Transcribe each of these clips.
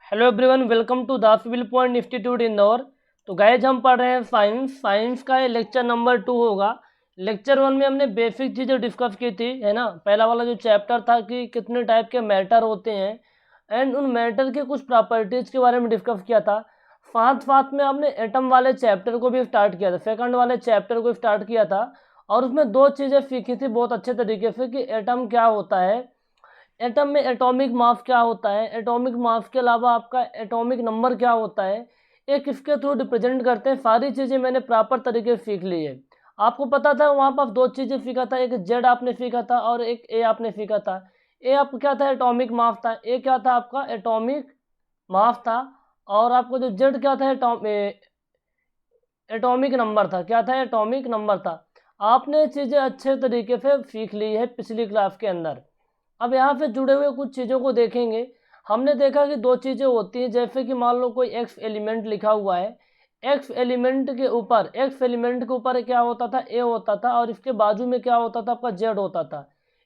Hello everyone, welcome to the civil point institute Indore. तो guys हम पढ़ रहे हैं साइंस का ये लेक्चर नंबर 2 होगा। लेक्चर 1 में हमने बेसिक चीज़ें डिस्कस की थी, है ना। पहला वाला जो चैप्टर था कि कितने टाइप के मैटर होते हैं एंड उन मैटर के कुछ प्रॉपर्टीज़ के बारे में डिस्कस किया था। साथ साथ में हमने एटम वाले चैप्टर को भी स्टार्ट किया था, सेकंड वाले चैप्टर को स्टार्ट किया था। और उसमें दो चीज़ें सीखी थी बहुत अच्छे तरीके से कि एटम क्या होता है, एटम में एटॉमिक मास क्या होता है, एटॉमिक मास के अलावा आपका एटॉमिक नंबर क्या होता है, ये किसके थ्रू रिप्रेजेंट करते हैं। सारी चीज़ें मैंने प्रॉपर तरीके से सीख ली है। आपको पता था वहाँ पर दो चीज़ें सीखा था, एक जेड आपने सीखा था और एक ए आपने सीखा था। ए आपका क्या था, एटॉमिक मास था। ए क्या था आपका, एटॉमिक मास था। और आपको जो जेड क्या था, एटॉमिक नंबर था। क्या था, एटॉमिक नंबर था। आपने चीज़ें अच्छे तरीके से सीख ली है पिछली क्लास के अंदर। अब यहाँ से जुड़े हुए कुछ चीज़ों को देखेंगे। हमने देखा कि दो चीज़ें होती हैं, जैसे कि मान लो कोई एक्स एलिमेंट लिखा हुआ है। एक्स एलिमेंट के ऊपर क्या होता था, ए होता था, और इसके बाजू में क्या होता था, आपका जेड होता था।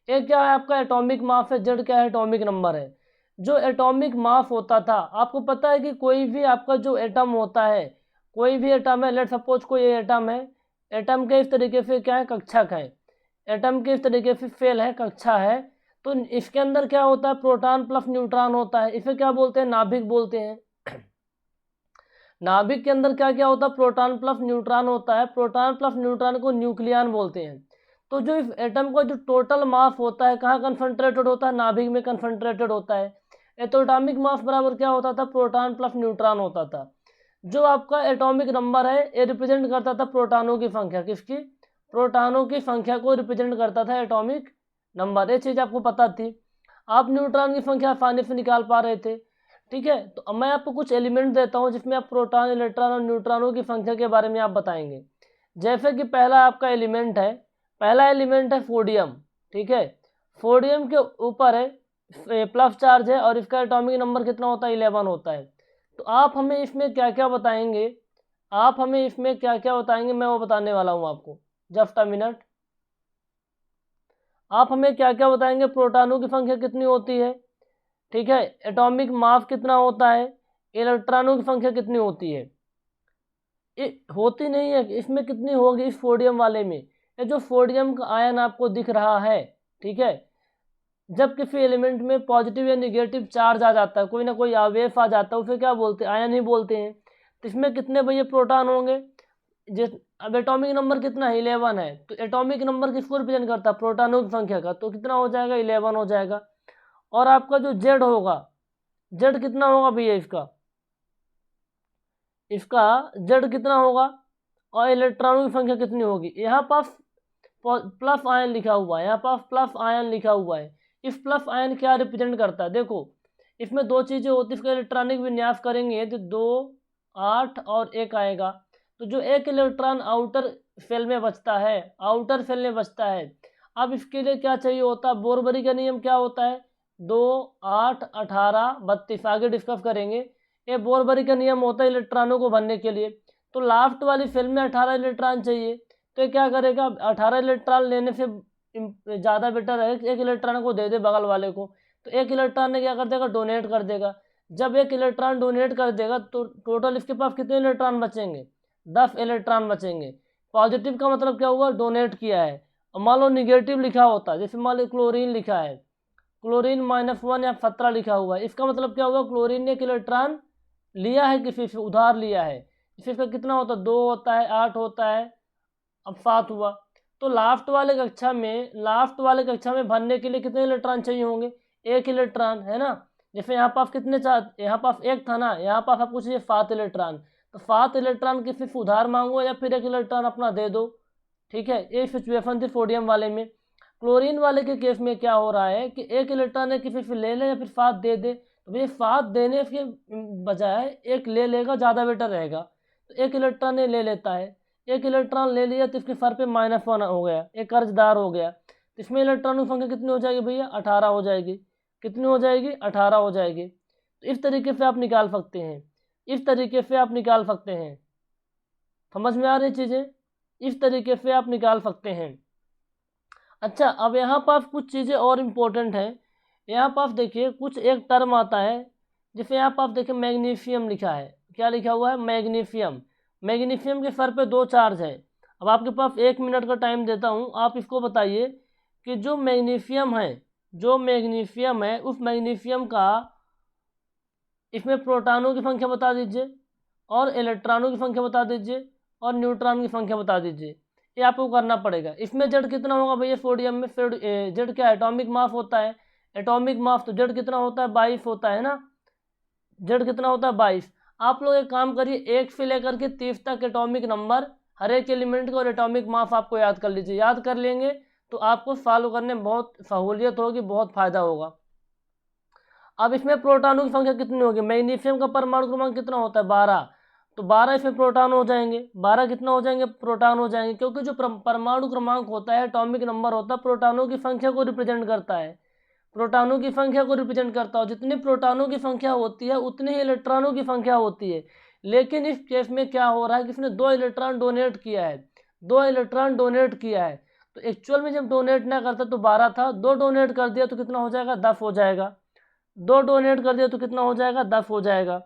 ए क्या है आपका एटॉमिक मास है, जेड क्या है एटॉमिक नंबर है। जो एटॉमिक मास होता था, आपको पता है कि कोई भी आपका जो एटम होता है, कोई भी एटम है, लेट सपोज कोई एटम है। एटम के इस तरीके से क्या है, कक्षक है। एटम के इस तरीके से सेल है, कक्षा है। तो इसके अंदर क्या होता है, प्रोटॉन प्लस न्यूट्रॉन होता है। इसे क्या बोलते हैं, नाभिक बोलते हैं। नाभिक के अंदर क्या क्या होता है, प्रोटॉन प्लस न्यूट्रॉन होता है। प्रोटॉन प्लस न्यूट्रॉन को न्यूक्लियन बोलते हैं। तो जो इस एटम का जो टोटल मास होता है, कहाँ कंसंट्रेटेड होता है, नाभिक में कंसंट्रेटेड होता है। एटॉमिक मास बराबर क्या होता था, प्रोटॉन प्लस न्यूट्रॉन होता था। जो आपका एटॉमिक नंबर है, ये रिप्रेजेंट करता था प्रोटॉनों की संख्या। किसकी, प्रोटॉनों की संख्या को रिप्रेजेंट करता था एटॉमिक नंबर। ये चीज़ आपको पता थी। आप न्यूट्रॉन की संख्या आसानी से निकाल पा रहे थे। ठीक है, तो अब मैं आपको कुछ एलिमेंट देता हूँ जिसमें आप प्रोटॉन, इलेक्ट्रॉन और न्यूट्रॉनों की संख्या के बारे में आप बताएंगे। जैसे कि पहला आपका एलिमेंट है, पहला एलिमेंट है सोडियम। ठीक है, सोडियम के ऊपर है प्लस चार्ज है और इसका एटॉमिक नंबर कितना होता है, 11 होता है। तो आप हमें इसमें क्या क्या बताएंगे, आप हमें इसमें क्या क्या बताएंगे, मैं वो बताने वाला हूँ आपको। Just a minute. आप हमें क्या क्या बताएंगे, प्रोटॉनों की संख्या कितनी होती है, ठीक है, एटॉमिक मास कितना होता है, इलेक्ट्रॉनों की संख्या कितनी होती है। ये होती नहीं है, इसमें कितनी होगी इस सोडियम वाले में। ये जो सोडियम का आयन आपको दिख रहा है, ठीक है, जब किसी एलिमेंट में पॉजिटिव या निगेटिव चार्ज आ जाता है, कोई ना कोई आवेश आ जाता है, उसे क्या बोलते हैं, आयन ही बोलते हैं। तो इसमें कितने भैया प्रोटॉन होंगे, जिस अब एटॉमिक नंबर कितना है, 11 है। तो एटॉमिक नंबर किसको रिप्रेजेंट करता है, प्रोटॉनों की संख्या का। तो कितना हो जाएगा, 11 हो जाएगा। और आपका जो जेड होगा, जेड कितना होगा भैया इसका, इसका जेड कितना होगा, और इलेक्ट्रॉनों की संख्या कितनी होगी। यहाँ पास प्लस आयन लिखा हुआ है, यहाँ पास प्लस आयन लिखा हुआ है। इस प्लस आयन क्या रिप्रेजेंट करता है, देखो इसमें दो चीज़ें होती है। इसका इलेक्ट्रॉनिक विन्यास करेंगे तो 2, 8 और 1 आएगा। तो जो एक इलेक्ट्रॉन आउटर सेल में बचता है, आउटर सेल में बचता है। अब इसके लिए क्या चाहिए होता है, बोरबरी का नियम क्या होता है, 2, 8, 18, 32 आगे डिस्कस करेंगे। ये बोरबरी का नियम होता है इलेक्ट्रॉनों को भरने के लिए। तो लास्ट वाली सेल में 18 इलेक्ट्रॉन चाहिए। तो क्या करेगा, 18 इलेक्ट्रॉन लेने से ज़्यादा बेटर है एक इलेक्ट्रॉन को दे दे बगल वाले को। तो एक इलेक्ट्रॉन ने क्या कर देगा, डोनेट कर देगा। जब एक इलेक्ट्रॉन डोनेट कर देगा तो टोटल इसके पास कितने इलेक्ट्रॉन बचेंगे, 10 इलेक्ट्रॉन बचेंगे। पॉजिटिव का मतलब क्या हुआ, डोनेट किया है। और मान लो निगेटिव लिखा होता है, जैसे मान लो क्लोरीन लिखा है, क्लोरीन -1 या 17 लिखा हुआ है, इसका मतलब क्या हुआ, क्लोरीन ने एक इलेक्ट्रॉन लिया है, किसी से उधार लिया है। इसका कितना होता है, 2 होता है, 8 होता है, अब 7 हुआ। तो लास्ट वाले कक्षा में भरने के लिए कितने इलेक्ट्रॉन चाहिए होंगे, एक इलेक्ट्रॉन, है ना। जैसे यहाँ पास कितने चार, यहाँ पास एक था ना, यहाँ पास आपको चाहिए 7 इलेक्ट्रॉन। तो 7 इलेक्ट्रॉन किसी से उधार मांगो या फिर एक इलेक्ट्रॉन अपना दे दो। ठीक है, ये सिचुएशन थी सोडियम वाले में। क्लोरीन वाले के केस में क्या हो रहा है कि एक इलेक्ट्रॉन है किसी से ले ले या फिर 7 दे दे। तो ये 7 देने के बजाय एक ले लेगा, ज़्यादा बेटर रहेगा। तो एक इलेक्ट्रॉन ने ले लेता है, एक इलेक्ट्रॉन ले लिया तो इसके सर पे -1 हो गया, एक कर्जदार हो गया। तो इसमें इलेक्ट्रॉनों की संख्या कितनी हो जाएगी भैया, 18 हो जाएगी। कितनी हो जाएगी, 18 हो जाएगी। तो इस तरीके से आप निकाल सकते हैं, इस तरीके से आप निकाल सकते हैं। समझ में आ रही चीज़ें, इस तरीके से आप निकाल सकते हैं। अच्छा, अब यहाँ पास कुछ चीज़ें और इम्पोर्टेंट हैं। यहाँ पास देखिए कुछ एक टर्म आता है, जैसे यहाँ पर आप देखें मैग्नीशियम लिखा है, क्या लिखा हुआ है, मैग्नीशियम। मैग्नीशियम के सर पे 2 चार्ज है। अब आपके पास 1 मिनट का टाइम देता हूँ, आप इसको बताइए कि जो मैग्नीशियम है उस मैग्नीशियम का इसमें प्रोटॉनों की संख्या बता दीजिए, और इलेक्ट्रॉनों की संख्या बता दीजिए, और न्यूट्रॉन की संख्या बता दीजिए। ये आपको करना पड़ेगा। इसमें जेड कितना होगा भैया, सोडियम में जेड क्या एटॉमिक मास होता है, एटॉमिक मास, तो जेड कितना होता है, 22 होता है ना, जेड कितना होता है 22। आप लोग एक काम करिए, 1 से लेकर के 30 तक एटॉमिक नंबर हर एक एलिमेंट का और एटॉमिक मास आपको याद कर लीजिए। याद कर लेंगे तो आपको सॉल्व करने में बहुत सहूलियत होगी, बहुत फायदा होगा। अब इसमें प्रोटॉनों की संख्या कितनी होगी, मैग्नीशियम का परमाणु क्रमांक कितना होता है, 12, तो 12 इसमें प्रोटॉन हो जाएंगे, 12 कितना हो जाएंगे, प्रोटॉन हो जाएंगे, क्योंकि जो परमाणु क्रमांक होता है, एटॉमिक नंबर होता है, प्रोटॉनों की संख्या को रिप्रेजेंट करता है, प्रोटॉनों की संख्या को रिप्रेजेंट करता है। जितनी प्रोटॉनों की संख्या होती है उतनी ही इलेक्ट्रॉनों की संख्या होती है। लेकिन इस केस में क्या हो रहा है कि इसने 2 इलेक्ट्रॉन डोनेट किया है, 2 इलेक्ट्रॉन डोनेट किया है, तो एक्चुअल में जब डोनेट ना करता तो 12 था, 2 डोनेट कर दिया तो कितना हो जाएगा, 10 हो जाएगा, 2 डोनेट कर दिया तो कितना हो जाएगा, 10 हो जाएगा।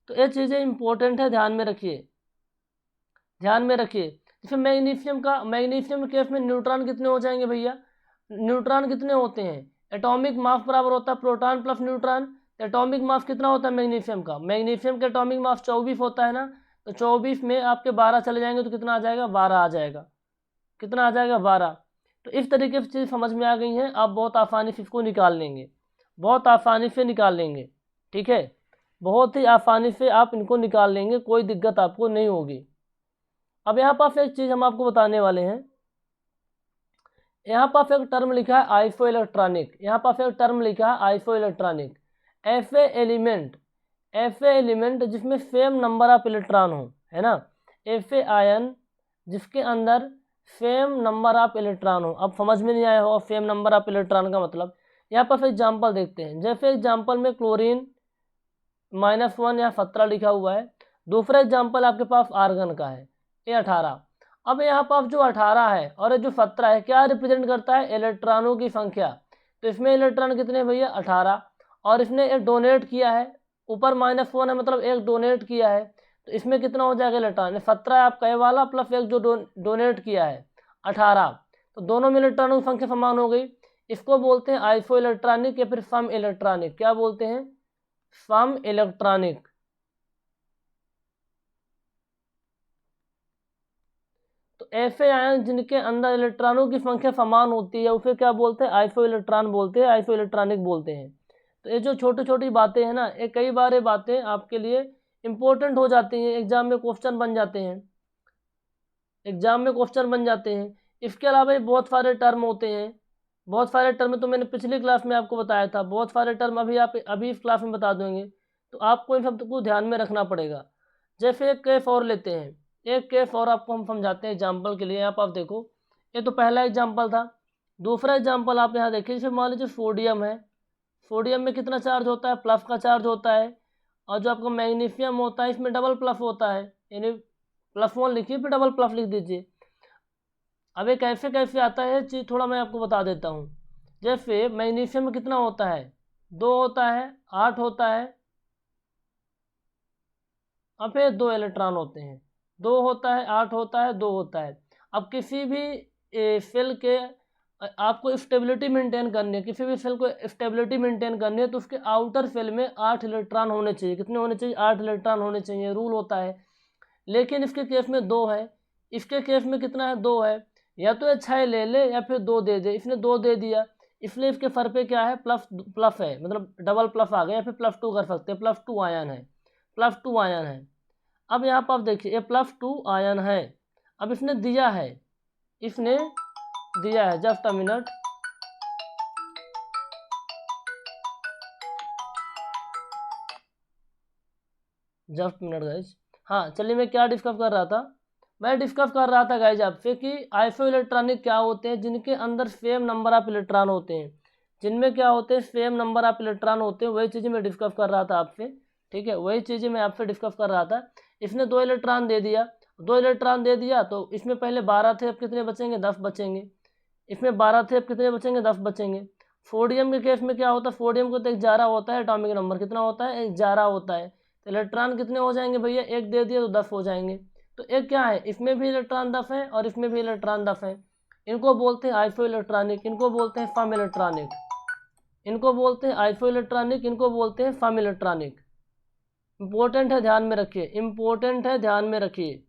तो ये चीज़ें इंपॉर्टेंट है, ध्यान में रखिए, ध्यान में रखिए। जैसे मैग्नीशियम के केस में न्यूट्रॉन कितने हो जाएंगे भैया, न्यूट्रॉन कितने होते हैं, एटॉमिक मास बराबर होता है proton plus neutron. Atomic mass कितना होता है मैग्नीशियम का, मैग्नीशियम का एटॉमिक मास 24 होता है ना, तो 24 में आपके 12 चले जाएंगे तो कितना आ जाएगा, 12 आ जाएगा, कितना आ जाएगा, 12। तो इस तरीके से चीज़ समझ में आ गई हैं, आप बहुत आसानी से इसको निकाल लेंगे, बहुत आसानी से निकाल लेंगे, ठीक है, बहुत ही आसानी से आप इनको निकाल लेंगे, कोई दिक्कत आपको नहीं होगी। अब यहाँ पर एक चीज़ हम आपको बताने वाले हैं, यहाँ पर एक टर्म लिखा है आइसो इलेक्ट्रॉनिक, यहाँ पर एक टर्म लिखा है आइसो इलेक्ट्रॉनिक। ऐसे एलिमेंट जिसमें सेम नंबर ऑफ इलेक्ट्रॉन हो, है ना, ऐसे आयन जिसके अंदर सेम नंबर ऑफ इलेक्ट्रॉन हो। अब समझ में नहीं आया हो सेम नंबर ऑफ इलेक्ट्रॉन का मतलब, यहाँ पर एग्जाम्पल देखते हैं। जैसे एग्जाम्पल में क्लोरीन -1 यहाँ 17 लिखा हुआ है। दूसरा एग्जाम्पल आपके पास आर्गन का है, ये 18। अब यहाँ पर जो 18 है और जो 17 है, क्या रिप्रेजेंट करता है, इलेक्ट्रॉनों की संख्या। तो इसमें इलेक्ट्रॉन कितने भैया, 18, और इसने एक डोनेट किया है, ऊपर -1 है मतलब एक डोनेट किया है, तो इसमें कितना हो जाएगा इलेक्ट्रॉन, 17 है आपका ये वाला प्लस एक जो डोनेट किया है 18, तो दोनों में इलेक्ट्रॉनों की संख्या समान हो गई। इसको बोलते हैं आइसो इलेक्ट्रॉनिक या फिर सम इलेक्ट्रॉनिक। क्या बोलते हैं, सम इलेक्ट्रॉनिक। तो ऐसे आयन जिनके अंदर इलेक्ट्रॉनों की संख्या समान होती है उसे क्या बोलते हैं, आइसो इलेक्ट्रॉन बोलते हैं, आइसो इलेक्ट्रॉनिक बोलते हैं। तो ये जो छोटी छोटी बातें हैं ना, ये कई बार ये बातें आपके लिए इंपॉर्टेंट हो जाती हैं, एग्जाम में क्वेश्चन बन जाते हैं, एग्जाम में क्वेश्चन बन जाते हैं। इसके अलावा बहुत सारे टर्म होते हैं, बहुत सारे टर्म तो मैंने पिछली क्लास में आपको बताया था, बहुत सारे टर्म अभी इस क्लास में बता देंगे, तो आपको इन सब को ध्यान में रखना पड़ेगा। जैसे एक केस और लेते हैं, एक केस और आपको हम समझाते हैं एग्जाम्पल के लिए। यहाँ पर आप देखो, ये तो पहला एग्जाम्पल था। दूसरा एग्जाम्पल आप यहाँ देखिए, जैसे मान लीजिए सोडियम है, सोडियम में कितना चार्ज होता है, प्लस का चार्ज होता है, और जो आपका मैग्नीशियम होता है इसमें डबल प्लस होता है, यानी +1 लिखिए फिर डबल प्लस लिख दीजिए। अब ये कैसे कैसे आता है चीज़ थोड़ा मैं आपको बता देता हूँ। जैसे मैग्नीशियम में कितना होता है, 2 होता है, 8 होता है, अब फिर 2 इलेक्ट्रॉन होते हैं, 2 होता है, 8 होता है, 2 होता है। अब किसी भी सेल के आपको स्टेबिलिटी मेंटेन करनी है, किसी भी सेल को स्टेबिलिटी मेंटेन करनी है, तो उसके आउटर सेल में 8 इलेक्ट्रॉन होने चाहिए। कितने होने चाहिए, 8 इलेक्ट्रॉन होने चाहिए, रूल होता है। लेकिन इसके केस में 2 है, इसके केस में कितना है, 2 है। या तो 6 ले ले या फिर 2 दे दे, इसने 2 दे दिया, इसलिए इसके सर पे क्या है, प्लस है, मतलब डबल प्लस आ गया, या फिर +2 कर सकते हैं, +2 आयन है, +2 आयन है। अब यहाँ पर आप देखिए, ये +2 आयन है। अब इसने दिया है, इसने दिया है, just a minute, just minute guys. हाँ चलिए, मैं क्या डिस्कस कर रहा था, मैं डिस्कस कर रहा था गाइज आपसे कि आइसो इलेक्ट्रॉनिक क्या होते हैं, जिनके अंदर सेम नंबर ऑफ इलेक्ट्रॉन होते हैं, जिनमें क्या होते हैं, सेम नंबर ऑफ इलेक्ट्रॉन होते हैं। वही चीज़ें मैं डिस्कस कर रहा था आपसे, ठीक है, वही चीज़ें मैं आपसे डिस्कस कर रहा था। इसने 2 इलेक्ट्रॉन दे दिया, 2 इलेक्ट्रॉन दे दिया, तो इसमें पहले 12 थे, अब कितने बचेंगे, 10 बचेंगे। इसमें 12 थे, अब कितने बचेंगे, 10 बचेंगे। सोडियम के केस में क्या होता है, सोडियम को तो 11 होता है, एटॉमिक नंबर कितना होता है, 11 होता है। तो इलेक्ट्रॉन कितने हो जाएंगे भैया, एक दे दिए तो 10 हो जाएंगे। तो एक क्या है, इसमें भी इलेक्ट्रॉन 10 है और इसमें भी इलेक्ट्रॉन 10 है। इनको बोलते हैं आइसो इलेक्ट्रॉनिक, इनको बोलते हैं फम इलेक्ट्रॉनिक, इनको बोलते हैं आइसो इलेक्ट्रॉनिक, इनको बोलते हैं फम इलेक्ट्रॉनिक। इंपॉर्टेंट है, ध्यान में रखिए, इंपॉर्टेंट है, ध्यान में रखिए।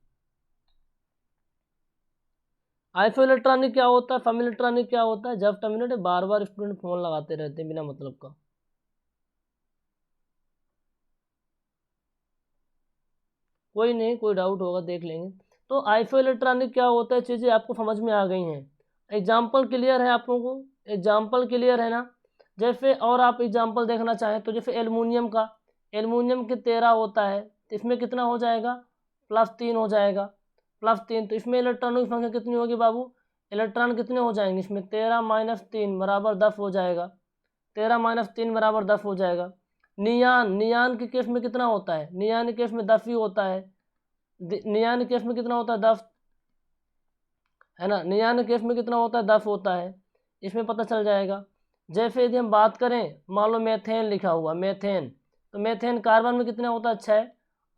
आइसो इलेक्ट्रॉनिक क्या होता है, फम इलेक्ट्रॉनिक क्या होता है, जब टर्मिनेट बार बार स्टूडेंट फोन लगाते रहते हैं बिना मतलब का। कोई नहीं, कोई डाउट होगा देख लेंगे। तो आइसो इलेक्ट्रॉनिक क्या होता है, चीज़ें आपको समझ में आ गई हैं। एग्जाम्पल क्लियर है आप लोगों को, एग्जाम्पल क्लियर है ना। जैसे और आप एग्जाम्पल देखना चाहें तो जैसे एल्युमिनियम का, एल्युमिनियम के 13 होता है, तो इसमें कितना हो जाएगा, +3 हो जाएगा, +3। तो इसमें इलेक्ट्रॉनों की संख्या कितनी होगी बाबू, इलेक्ट्रॉन कितने हो जाएंगे इसमें, 13 - 3 बराबर 10 हो जाएगा, 13 - 3 बराबर 10 हो जाएगा। नियान, नियान के केस में कितना होता है, नियान के केस में 10 ही होता है, नियान के केस में कितना होता है, 10 है ना, नियान के केस में कितना होता है, 10 होता है, इसमें पता चल जाएगा। जैसे यदि हम बात करें, मान लो मेथेन लिखा हुआ, मेथेन, तो मेथेन कार्बन में कितने होता है, 6,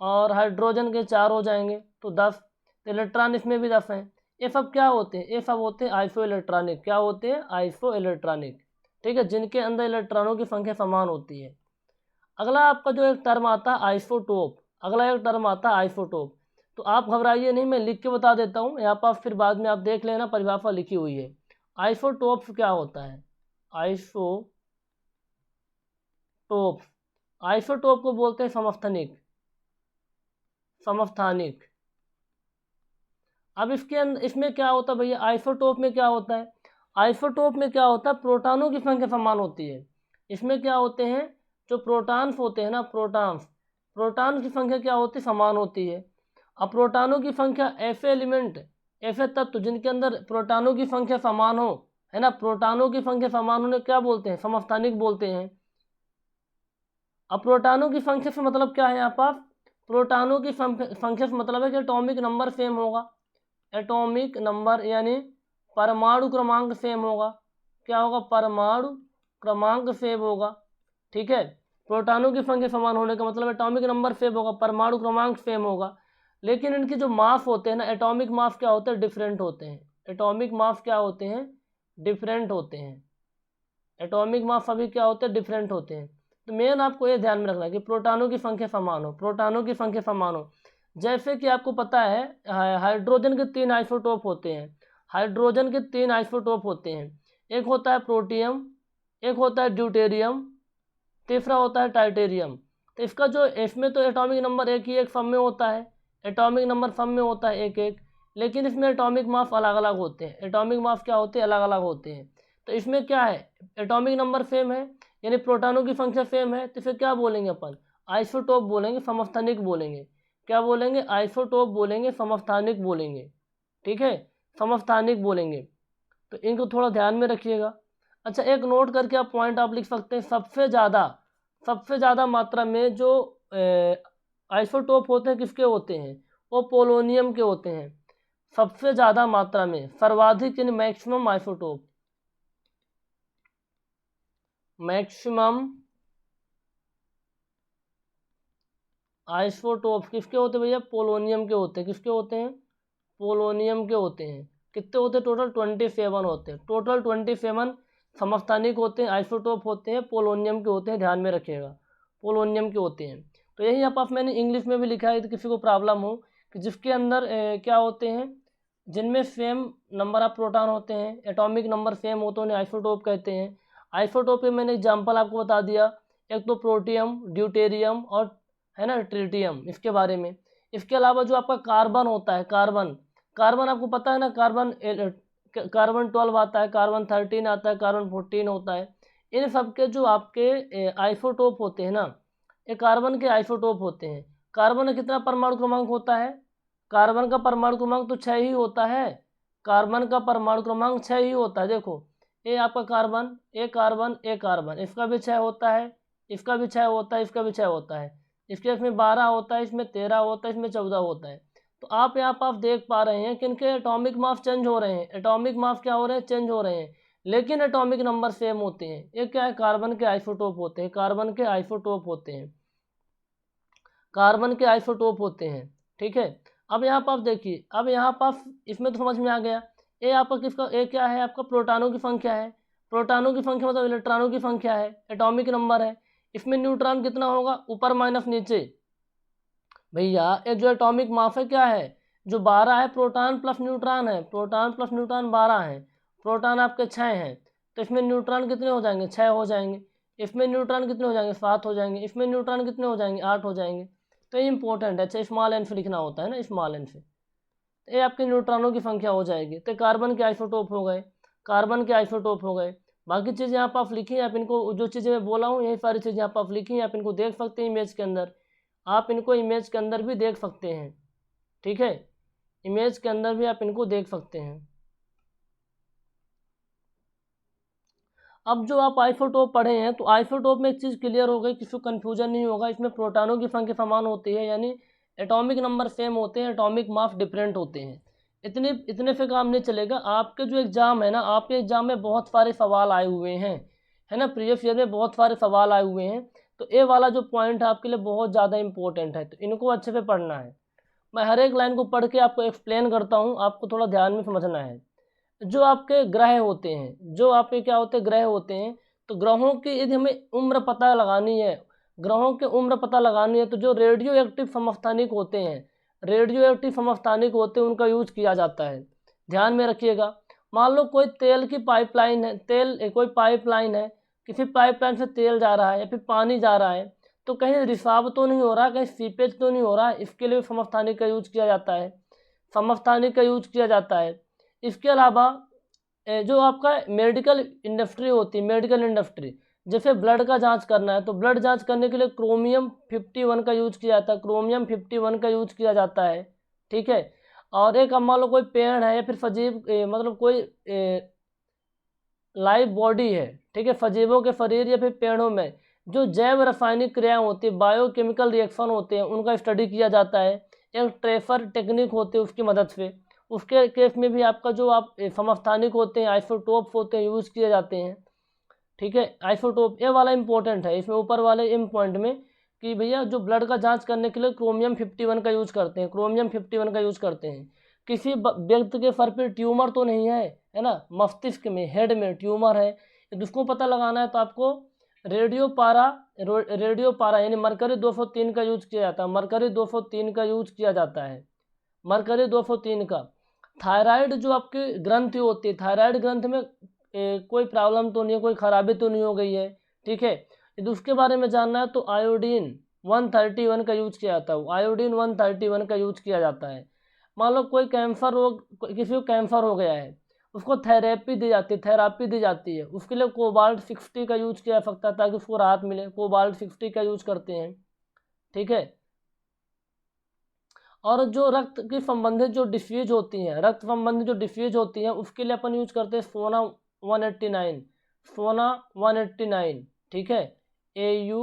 और हाइड्रोजन के 4 हो जाएंगे तो 10। तो इलेक्ट्रॉन इसमें भी 10 हैं। ये सब क्या होते हैं, ये सब होते हैं आइसो इलेक्ट्रॉनिक, क्या होते हैं, आइसो इलेक्ट्रॉनिक, ठीक है, जिनके अंदर इलेक्ट्रॉनों की संख्या समान होती है। अगला आपका जो एक टर्म आता है आइसोटोप, अगला एक टर्म आता है आइसोटोप। तो आप घबराइए नहीं, मैं लिख के बता देता हूँ यहाँ पर, फिर बाद में आप देख लेना, परिभाषा लिखी हुई है। आइसोटोप क्या होता है, आइसोटोप, आइसोटोप को बोलते हैं समस्थानिक, समस्थानिक। अब इसके अंदर, इसमें क्या होता है भैया, आइसोटोप में क्या होता है, आइसोटोप में क्या होता है, प्रोटॉनों की संख्या समान होती है। इसमें क्या होते हैं, जो प्रोटॉन्स होते हैं ना, प्रोटॉन्स, प्रोटॉन की संख्या क्या होती है, समान होती है। अब प्रोटॉनों की संख्या, ऐसे एलिमेंट, ऐसे तत्व जिनके अंदर प्रोटॉनों की संख्या समान हो, है ना, प्रोटॉनों की संख्या समान होने क्या बोलते हैं, समस्थानिक बोलते हैं। अब प्रोटॉनों की संख्या से मतलब क्या है यहाँ पर, प्रोटॉनों की संख्या से मतलब है कि एटॉमिक नंबर सेम होगा, एटॉमिक नंबर यानी परमाणु क्रमांक सेम होगा, क्या होगा, परमाणु क्रमांक सेम होगा, ठीक है। प्रोटॉनों की संख्या समान होने का मतलब एटॉमिक नंबर सेम होगा, परमाणु क्रमांक सेम होगा। लेकिन इनकी जो मास होते हैं ना, एटॉमिक मास क्या होते हैं, डिफरेंट होते हैं, एटॉमिक मास क्या होते हैं, डिफरेंट होते हैं, एटॉमिक मास सभी क्या होते हैं, डिफरेंट होते हैं। तो मेन आपको ये ध्यान में रखना है कि प्रोटॉनों की संख्या समान हो, प्रोटॉनों की संख्या समान हो। जैसे कि आपको पता है हाइड्रोजन के 3 आइसोटोप होते हैं, हाइड्रोजन के 3 आइसोटोप होते हैं, एक होता है प्रोटियम, एक होता है ड्यूटेरियम, तीसरा होता है टाइटेरियम। तो इसका जो, इसमें तो एटॉमिक नंबर एक ही एक सब में होता है, एटॉमिक नंबर सब में होता है एक एक, लेकिन इसमें एटॉमिक मास अलग अलग होते हैं, एटॉमिक मास क्या होते हैं, अलग अलग होते हैं। तो इसमें क्या है, एटॉमिक नंबर सेम है, यानी प्रोटॉनों की संख्या सेम है, तो फिर क्या बोलेंगे अपन, आइसोटोप बोलेंगे, समस्थानिक बोलेंगे, क्या बोलेंगे, आइसोटोप बोलेंगे, समस्थानिक बोलेंगे, ठीक है, समस्थानिक बोलेंगे। तो इनको थोड़ा ध्यान में रखिएगा। अच्छा, एक नोट करके आप पॉइंट आप लिख सकते हैं, सबसे ज़्यादा मात्रा में जो आइसोटोप होते हैं किसके होते हैं, वो पोलोनियम के होते हैं, सबसे ज़्यादा मात्रा में, सर्वाधिक यानी मैक्सिमम आइसोटोप, मैक्सिमम आइसोटोप किसके होते हैं भैया, पोलोनियम के होते हैं, किसके होते हैं, पोलोनियम के होते हैं। कितने होते हैं, टोटल 27 होते हैं, टोटल 27 समस्थानिक होते हैं, आइसोटोप होते हैं, पोलोनियम के होते हैं, ध्यान में रखिएगा, पोलोनियम के होते हैं। तो यही आप मैंने इंग्लिश में भी लिखा है, तो किसी को प्रॉब्लम हो कि जिसके अंदर क्या होते हैं, जिनमें सेम नंबर ऑफ प्रोटॉन होते हैं, एटॉमिक नंबर सेम होते हैं, उन्हें आइसोटोप कहते हैं। आइसोटोप के मैंने एग्जाम्पल आपको बता दिया, एक तो प्रोटियम, ड्यूटेरियम और है ना ट्रिटियम, इसके बारे में। इसके अलावा जो आपका कार्बन होता है, कार्बन, कार्बन आपको पता है ना, कार्बन 12 आता है, कार्बन 13 आता है, कार्बन 14 होता है। इन सब के जो आपके आइसोटोप होते हैं ना, ये कार्बन के आइसोटोप होते हैं। कार्बन में कितना परमाणु क्रमांक होता है, कार्बन का परमाणु क्रमांक तो 6 ही होता है, कार्बन का परमाणु क्रमांक 6 ही होता है। देखो, ये आपका कार्बन, ए कार्बन, ए कार्बन, इसका भी 6 होता है, इसका भी 6 होता है, इसका भी 6 होता है, इसके इसमें 12 होता है, इसमें 13 होता है, इसमें 14 होता है। तो आप यहाँ पर आप देख पा रहे हैं कि इनके एटॉमिक मास चेंज हो रहे हैं, एटॉमिक मास क्या हो रहे हैं, चेंज हो रहे हैं। लेकिन एटॉमिक नंबर सेम होते हैं। ये क्या है, कार्बन के आइसोटोप होते हैं, कार्बन के आइसोटोप होते हैं, कार्बन के आइसोटोप होते हैं। ठीक है, अब यहाँ पर आप देखिए, अब यहाँ पर इसमें तो समझ में आ गया। ये आपका किसका, ये क्या है आपका प्रोटॉनों की संख्या है, प्रोटॉनों की संख्या मतलब इलेक्ट्रॉनों की संख्या है, एटॉमिक नंबर है। इसमें न्यूट्रॉन कितना होगा, ऊपर माइनस नीचे। भैया ये जो एटॉमिक मास है क्या है, जो 12 है, प्रोटॉन प्लस न्यूट्रॉन है, प्रोटॉन प्लस न्यूट्रॉन 12 है, प्रोटॉन आपके 6 हैं, तो इसमें न्यूट्रॉन कितने हो जाएंगे, 6 हो जाएंगे। इसमें न्यूट्रॉन कितने हो जाएंगे, 7 हो जाएंगे। इसमें न्यूट्रॉन कितने हो जाएंगे, 8 हो जाएंगे। तो ये इंपॉर्टेंट है, अच्छा स्मॉल एन से लिखना होता है ना, स्मॉल एन से। तो ये आपके न्यूट्रॉनों की संख्या हो जाएगी। तो कार्बन के आइसोटोप हो गए, कार्बन के आइसोटोप हो गए। बाकी चीज़ें यहाँ पर आप लिखी हैं, आप इनको जो चीज़ें मैं बोला हूँ यही सारी चीज़ें यहाँ पर आप लिखी हैं, आप इनको देख सकते हैं इमेज के अंदर, आप इनको इमेज के अंदर भी देख सकते हैं। ठीक है, इमेज के अंदर भी आप इनको देख सकते हैं। अब जो आप आइसोटोप पढ़े हैं, तो आइसोटोप में एक चीज़ क्लियर हो गई, किसी को कन्फ्यूजन नहीं होगा। इसमें प्रोटॉनों की संख्या समान होती है, यानी एटॉमिक नंबर सेम होते हैं, एटॉमिक मास डिफरेंट होते हैं। इतने से काम नहीं चलेगा। आपके जो एग्ज़ाम है ना, आपके एग्ज़ाम में बहुत सारे सवाल आए हुए हैं, है ना, प्रीवियस ईयर में बहुत सारे सवाल आए हुए हैं। तो ये वाला जो पॉइंट है आपके लिए बहुत ज़्यादा इंपॉर्टेंट है, तो इनको अच्छे से पढ़ना है। मैं हर एक लाइन को पढ़ के आपको एक्सप्लेन करता हूँ, आपको थोड़ा ध्यान में समझना है। जो आपके ग्रह होते हैं, जो आपके क्या होते हैं, ग्रह होते हैं, तो ग्रहों की यदि हमें उम्र पता लगानी है, ग्रहों की उम्र पता लगानी है, तो जो रेडियो एक्टिव समस्थानिक होते हैं, रेडियो एक्टिव समस्थानिक होते हैं, उनका यूज किया जाता है। ध्यान में रखिएगा। मान लो कोई तेल की पाइपलाइन है, कोई पाइपलाइन है, किसी पाइपलाइन से तेल जा रहा है या फिर पानी जा रहा है, तो कहीं रिसाव तो नहीं हो रहा, कहीं सीपेज तो नहीं हो रहा, इसके लिए समस्थानिक का यूज किया जाता है, समस्थानिक का यूज किया जाता है। इसके अलावा जो आपका मेडिकल इंडस्ट्री होती है, मेडिकल इंडस्ट्री, जैसे ब्लड का जांच करना है, तो ब्लड जांच करने के लिए क्रोमियम 51 का यूज किया जाता है, क्रोमियम 51 का यूज किया जाता है। ठीक है, और एक अब मान लो कोई पेड़ है या फिर सजीव मतलब कोई लाइव बॉडी है, ठीक है, सजीवों के शरीर या फिर पेड़ों में जो जैव रासायनिक क्रियाएं होती है, बायोकेमिकल रिएक्शन होते हैं, उनका स्टडी किया जाता है। एक ट्रेसर टेक्निक होती है, उसकी मदद से, उसके केस में भी आपका जो आप समस्थानिक होते हैं, आइसोटोप होते हैं, यूज़ किए जाते हैं। ठीक है, आइसोटोप ये वाला इंपॉर्टेंट है इसमें, ऊपर वाले इन पॉइंट में, कि भैया जो ब्लड का जांच करने के लिए क्रोमियम 51 का यूज़ करते हैं, क्रोमियम 51 का यूज़ करते हैं। किसी व्यक्ति के सर पे ट्यूमर तो नहीं है ना, मस्तिष्क में, हेड में ट्यूमर है, उसको पता लगाना है, तो आपको रेडियो पारा यानी मरकरी 203 का यूज़ किया जाता है, मरकरी 203 का यूज़ किया जाता है, मरकरी 203 का। थायराइड जो आपकी ग्रंथि होती है, थायराइड ग्रंथि में कोई प्रॉब्लम तो नहीं है, कोई खराबी तो नहीं हो गई है। ठीक है, यदि उसके बारे में जानना है तो आयोडीन 131 का यूज किया जाता है, आयोडीन 131 का यूज किया जाता है। मान लो कोई कैंसर रोग, किसी को कैंसर हो गया है, उसको थेरेपी दी जाती है, थेरापी दी जाती है, उसके लिए कोबाल्ट 60 का यूज किया जा सकता है ताकि उसको राहत मिले, कोबाल्ट 60 का यूज करते हैं। ठीक है, और जो रक्त की संबंधित जो डिफ्यूज होती हैं, रक्त संबंधित जो डिफ्यूज होती हैं, उसके लिए अपन यूज करते हैं सोना 189, सोना 189। ठीक है, AU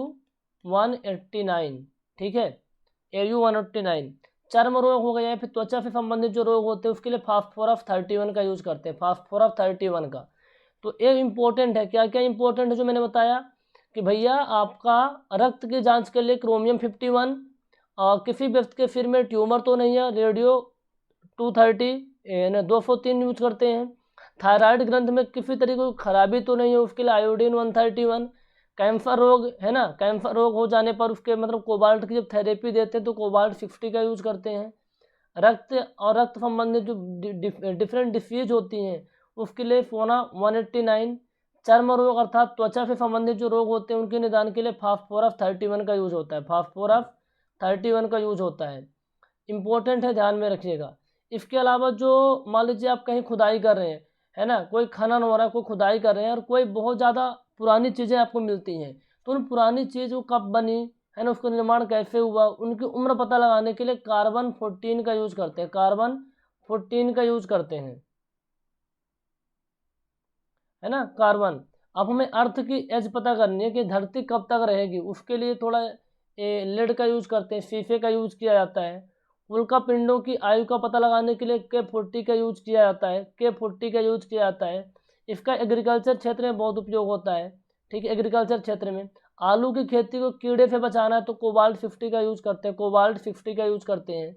189। ठीक है, AU 189। चर्म रोग हो गया या फिर त्वचा से संबंधित जो रोग होते हैं, उसके लिए फास्फोरस 31 का यूज करते हैं, फास्फोरस 31 का। तो ये इंपॉर्टेंट है, क्या क्या इंपॉर्टेंट है जो मैंने बताया, कि भैया आपका रक्त की जांच के लिए क्रोमियम 51, और किसी व्यक्ति के सिर में ट्यूमर तो नहीं है, रेडियो 230 203 यूज करते हैं। थायराइड ग्रंथ में किसी तरीके की खराबी तो नहीं है, उसके लिए आयोडीन 131। कैंसर रोग है ना, कैंसर रोग हो जाने पर उसके मतलब कोबाल्ट की जब थेरेपी देते हैं तो कोबाल्ट 60 का यूज करते हैं। रक्त और रक्त संबंधित जो डिफरेंट डिसीज होती हैं, उसके लिए सोना 189। चर्म रोग अर्थात त्वचा से संबंधित जो रोग होते हैं, उनके निदान के लिए फास्फोरस 31 का यूज होता है, फास्फोरस 31 का यूज होता है। इम्पोर्टेंट है, ध्यान में रखिएगा। इसके अलावा जो मान लीजिए आप कहीं खुदाई कर रहे हैं, है ना, कोई खनन हो रहा है, कोई खुदाई कर रहे हैं, और कोई बहुत ज़्यादा पुरानी चीज़ें आपको मिलती हैं, तो उन पुरानी चीज़ वो कब बनी, है ना, उसका निर्माण कैसे हुआ, उनकी उम्र पता लगाने के लिए कार्बन 14 का यूज करते हैं, कार्बन 14 का यूज करते हैं, है ना, कार्बन। अब हमें अर्थ की एज पता करनी है कि धरती कब तक रहेगी, उसके लिए थोड़ा लेड का यूज करते हैं, शीशे का यूज किया जाता है। उल्का पिंडों की आयु का पता लगाने के लिए K40 का यूज किया जाता है, K40 का यूज किया जाता है। इसका एग्रीकल्चर क्षेत्र में बहुत उपयोग होता है। ठीक है, एग्रीकल्चर क्षेत्र में आलू की खेती को कीड़े से बचाना है तो कोबाल्ट 50 का यूज़ करते हैं, कोबाल्ट 50 का यूज़ करते हैं।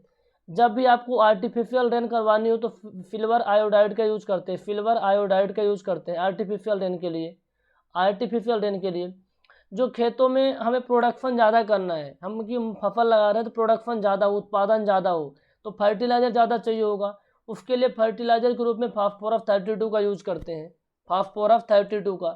जब भी आपको आर्टिफिशियल रेन करवानी हो तो सिल्वर आयोडाइड का यूज़ करते हैं, सिल्वर आयोडाइड का यूज़ करते हैं आर्टिफिशियल रेन के लिए। आर्टिफिशियल रेन के लिए जो खेतों में हमें प्रोडक्शन ज़्यादा करना है, हम की फसल लगा रहे हैं तो प्रोडक्शन ज़्यादा हो, उत्पादन ज़्यादा हो, तो फर्टिलाइज़र ज़्यादा चाहिए होगा। उसके लिए फर्टिलाइज़र के रूप में फास्फोरस 32 का यूज़ करते हैं, फास्फोरस 32 का।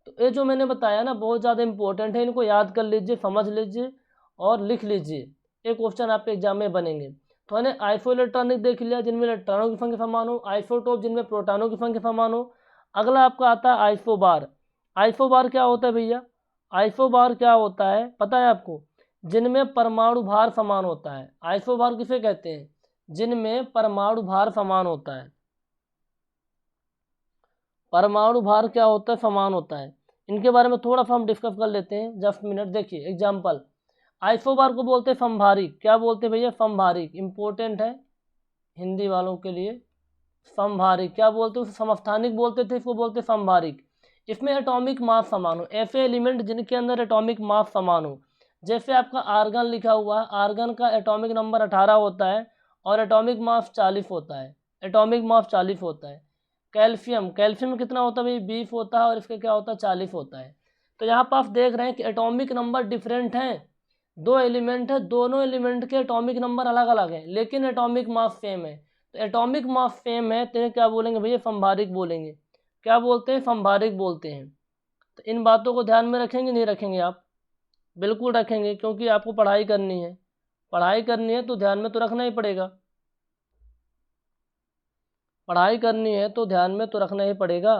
तो ये जो मैंने बताया ना बहुत ज़्यादा इंपॉर्टेंट है, इनको याद कर लीजिए, समझ लीजिए और लिख लीजिए, एक क्वेश्चन आपके एग्जाम में बनेंगे। तो हमने आइसोइलेक्ट्रॉनिक देख लिया जिनमें इलेक्ट्रॉनों की संख्या समान हो, आइसोटोप जिनमें प्रोटॉनों की संख्या समान हो। अगला आपका आता है आइसोबार। आइसोबार क्या होता है भैया? आइसोबार क्या होता है पता है आपको? जिनमें परमाणु भार समान होता है। आइसोबार किसे कहते हैं? जिनमें परमाणु भार समान होता है। परमाणु भार क्या होता है? समान होता है। इनके बारे में थोड़ा सा हम डिस्कस कर लेते हैं, जस्ट मिनट। देखिए एग्जाम्पल, आइसोबार को बोलते हैं समभारिक। क्या बोलते हैं भैया? समभारिक। इंपॉर्टेंट है हिंदी वालों के लिए। समभारिक क्या बोलते हैं? समस्थानिक बोलते थे, इसको बोलते समभारिक। इसमें एटॉमिक मास समान हो, ऐसे एलिमेंट जिनके अंदर एटॉमिक मास समान हो। जैसे आपका आर्गन लिखा हुआ है, आर्गन का एटॉमिक नंबर 18 होता है और एटॉमिक मास 40 होता है, एटॉमिक मास 40 होता है। कैल्शियम, कैल्शियम में कितना होता है भाई? 20 होता है और इसका क्या होता है? 40 होता है। तो यहाँ पर आप देख रहे हैं कि एटॉमिक नंबर डिफरेंट हैं, दो एलिमेंट है, दोनों एलिमेंट के एटॉमिक नंबर अलग अलग हैं लेकिन एटॉमिक मास सेम है। तो एटॉमिक मास सेम है तो क्या बोलेंगे भैया? समभारिक बोलेंगे। क्या बोलते हैं? समभारिक बोलते हैं। तो इन बातों को ध्यान में रखेंगे नहीं रखेंगे आप? बिल्कुल रखेंगे, क्योंकि आपको पढ़ाई करनी है, पढ़ाई करनी है तो ध्यान में तो रखना ही पड़ेगा, पढ़ाई करनी है तो ध्यान में तो रखना ही पड़ेगा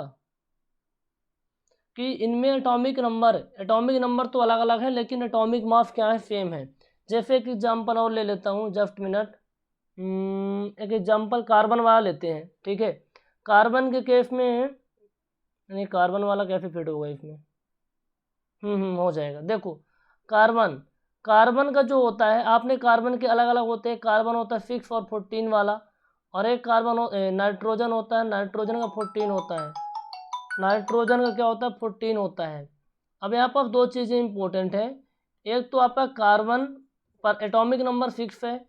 कि इनमें एटॉमिक नंबर तो अलग अलग है लेकिन एटॉमिक मास क्या है? सेम है। जैसे एक एग्जाम्पल और ले लेता हूँ, जस्ट मिनट। एक एग्जाम्पल कार्बन वाला लेते हैं। ठीक है, कार्बन के केस में, नहीं कार्बन वाला कैसे फिट होगा इसमें? हो जाएगा। देखो कार्बन, कार्बन का जो होता है, आपने कार्बन के अलग अलग होते हैं, कार्बन होता है 6 और 14 वाला, और एक कार्बन नाइट्रोजन होता है, नाइट्रोजन का 14 होता है, नाइट्रोजन का क्या होता है? 14 होता है। अब यहाँ पर दो चीज़ें इंपॉर्टेंट है, एक तो आपका कार्बन पर एटॉमिक नंबर 6 है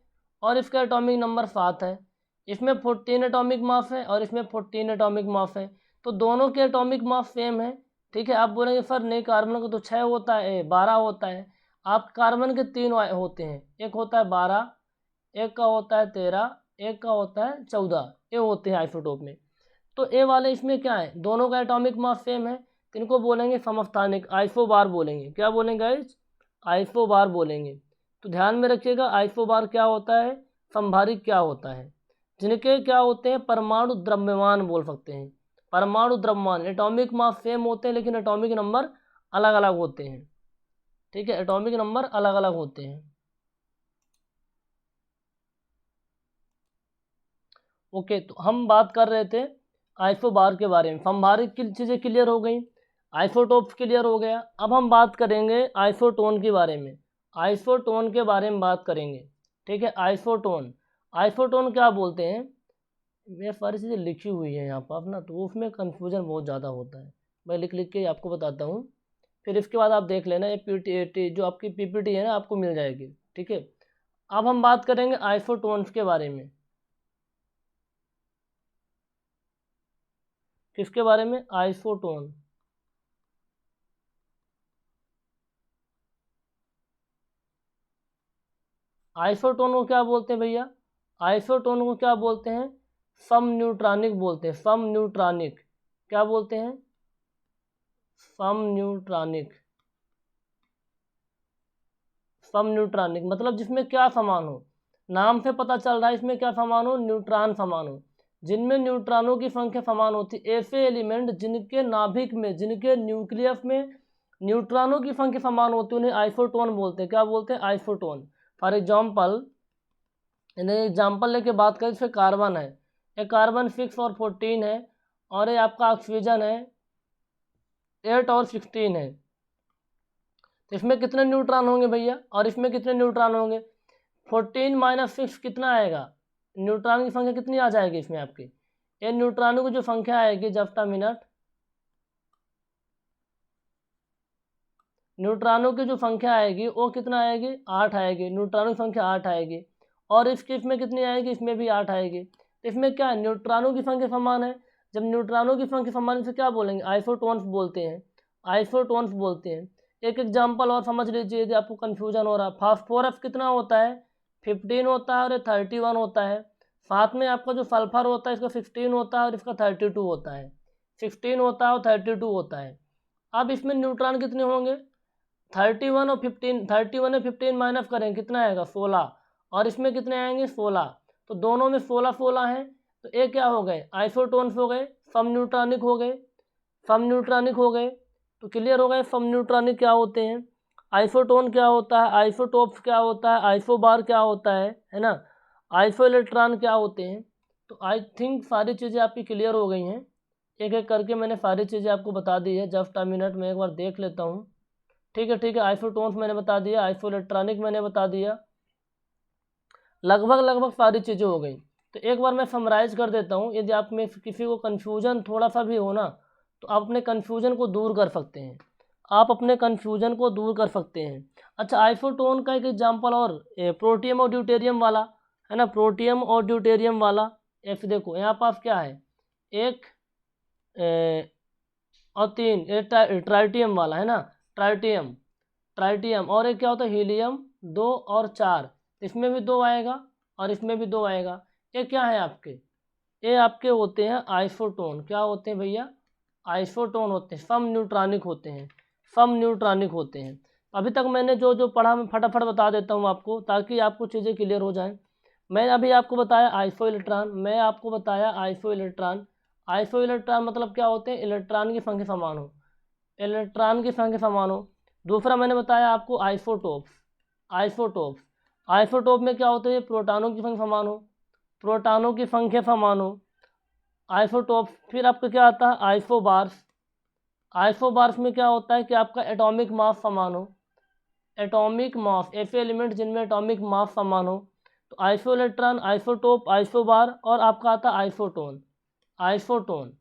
और इसका एटॉमिक नंबर 7 है, इसमें 14 एटॉमिक मास है और इसमें 14 एटॉमिक मास है, तो दोनों के एटॉमिक मास सेम है। ठीक है, आप बोलेंगे सर नहीं कार्बन का तो 6 होता है, 12 होता है। आप कार्बन के 3 होते हैं, एक होता है 12, एक का होता है 13, एक का होता है 14, ये होते हैं आइसोटोप में। तो ए वाले इसमें क्या है? दोनों का एटॉमिक मास सेम है, तो इनको बोलेंगे समस्थानिक, आइसोबार बोलेंगे। क्या बोलेंगे गाइस? आइसोबार बोलेंगे। तो ध्यान में रखिएगा आइसोबार क्या होता है, समभारिक क्या होता है। जिनके क्या होते हैं? परमाणु द्रव्यमान बोल सकते हैं, परमाणु द्रव्यमान। एटॉमिक मास सेम होते हैं लेकिन एटॉमिक नंबर अलग अलग होते हैं। ठीक है, एटॉमिक नंबर अलग अलग होते हैं। ओके, तो हम बात कर रहे थे आइसोबार के बारे में, समभारिक की चीज़ें क्लियर हो गई, आइसोटोप्स क्लियर हो गया। अब हम बात करेंगे आइसोटोन के बारे में, आइसोटोन के बारे में बात करेंगे। ठीक है, आइसोटोन, आइसोटोन क्या बोलते हैं? ये सारी चीज़ें लिखी हुई है यहाँ पर ना, तो उसमें कन्फ्यूजन बहुत ज़्यादा होता है, मैं लिख लिख के आपको बताता हूँ, फिर इसके बाद आप देख लेना, ये पीटी जो आपकी पीपीटी है ना आपको मिल जाएगी। ठीक है, अब हम बात करेंगे आइसोटोन्स के बारे में। किसके बारे में? आइसोटोन। आइसोटोन को क्या बोलते हैं भैया? आइसोटोन को क्या बोलते हैं? सम न्यूट्रॉनिक बोलते हैं, सम न्यूट्रॉनिक। क्या बोलते हैं? सम न्यूट्रॉनिक। सम न्यूट्रॉनिक मतलब जिसमें क्या समान हो, नाम से पता चल रहा है इसमें क्या समान हो? न्यूट्रॉन समान हो। जिनमें न्यूट्रॉनों की संख्या समान होती, ऐसे एलिमेंट जिनके नाभिक में, जिनके न्यूक्लियस में न्यूट्रॉनों की संख्या समान होती है, उन्हें आइसोटोन बोलते हैं। क्या बोलते हैं? आइसोटोन। फॉर एग्जाम्पल, एग्जाम्पल लेके बात करें, इसमें कार्बन है, ये कार्बन 6 और 14 है, और ये आपका ऑक्सीजन है 8 और 16 है। तो इसमें कितने न्यूट्रॉन होंगे भैया? और इसमें कितने न्यूट्रॉन होंगे? 14 माइनस 6 कितना आएगा? न्यूट्रॉन की संख्या कितनी आ जाएगी इसमें आपकी? ये न्यूट्रॉनों की जो संख्या आएगी, जस्ट अ मिनट, न्यूट्रॉनों की जो संख्या आएगी वो कितना आएगी, 8 आएगी। न्यूट्रॉनों की संख्या 8 आएगी। और इस केस में कितनी आएगी, इसमें भी 8 आएगी। तो इसमें क्या है, न्यूट्रॉनों की संख्या समान है। जब न्यूट्रॉनों की संख्या समान से क्या बोलेंगे, आइसोटोन्स बोलते हैं, आइसोटोन्स बोलते हैं। एक एग्जाम्पल और समझ लीजिए यदि आपको कन्फ्यूजन हो रहा है। फास्फोरस कितना होता है, 15 होता है और ये 31 होता है। साथ में आपका जो सल्फर होता है इसका 16 होता है और इसका 32 होता है। 16 होता है और 32 होता है। अब इसमें न्यूट्रॉन कितने होंगे, 31 और 15, 31 और 15 माइनस करें कितना आएगा, 16। और इसमें कितने आएंगे, 16। तो दोनों में 16 हैं। तो ये क्या हो गए, आइसोटोन्स हो गए, सम न्यूट्रॉनिक हो गए, सम न्यूट्रॉनिक हो गए। तो क्लियर हो गए सम न्यूट्रॉनिक क्या होते हैं, आइसोटोन क्या होता है, आइसोटोप्स क्या होता है, आइसोबार क्या होता है ना, आइसो इलेक्ट्रॉन क्या होते हैं। तो आई थिंक सारी चीज़ें आपकी क्लियर हो गई हैं। एक एक करके मैंने सारी चीज़ें आपको बता दी है। जस्ट अ मिनट में एक बार देख लेता हूँ। ठीक है, आइसोटोन्स मैंने बता दिया, आइसो इलेक्ट्रॉनिक मैंने बता दिया, लगभग सारी चीज़ें हो गई। तो एक बार मैं समराइज़ कर देता हूँ। यदि आप में किसी को कन्फ्यूजन थोड़ा सा भी हो ना, तो आप अपने कन्फ्यूजन को दूर कर सकते हैं, आप अपने कन्फ्यूजन को दूर कर सकते हैं। अच्छा, आइसोटोन का एक एग्जांपल और प्रोटियम और ड्यूटेरियम वाला है ना, प्रोटियम और ड्यूटेरियम वाला। एक देखो यहाँ पास क्या है, 1 और 3, ये ट्राइटियम वाला है ना, ट्राइटियम। और एक क्या होता है, हीलियम 2 और 4। इसमें भी 2 आएगा और इसमें भी 2 आएगा। ये क्या है आपके, ये आपके होते हैं आइसोटोन। क्या होते हैं भैया, आइसोटोन होते हैं, सम न्यूट्रॉनिक होते हैं, सम न्यूट्रॉनिक होते हैं। अभी तक मैंने जो जो पढ़ा मैं फटाफट बता देता हूँ आपको, ताकि आपको चीज़ें क्लियर हो जाएं। मैंने अभी आपको बताया आइसो इलेक्ट्रॉन, मैं आपको बताया आइसो इलेक्ट्रॉन। आइसो इलेक्ट्रॉन मतलब क्या होते हैं, इलेक्ट्रॉन की संख्या समान हो, इलेक्ट्रॉन की संख्या समान हो। दूसरा मैंने बताया आपको आइसोटोप्स, आइसोटोप्स, आइसोटोप में क्या होते हैं, प्रोटॉनों की संख्या समान हो, प्रोटॉनों की संख्या समान हो, आइसोटोप्स। फिर आपका क्या आता है, आइसोबार्स, आइसोबार्स में क्या होता है कि आपका एटॉमिक मास समान हो, एटॉमिक मास, ऐसे एलिमेंट जिनमें एटॉमिक मास समान हो। तो आइसो इलेक्ट्रॉन, आइसोटोप, आइसोबार, और आपका आता है आइसोटोन, आइसोटोन।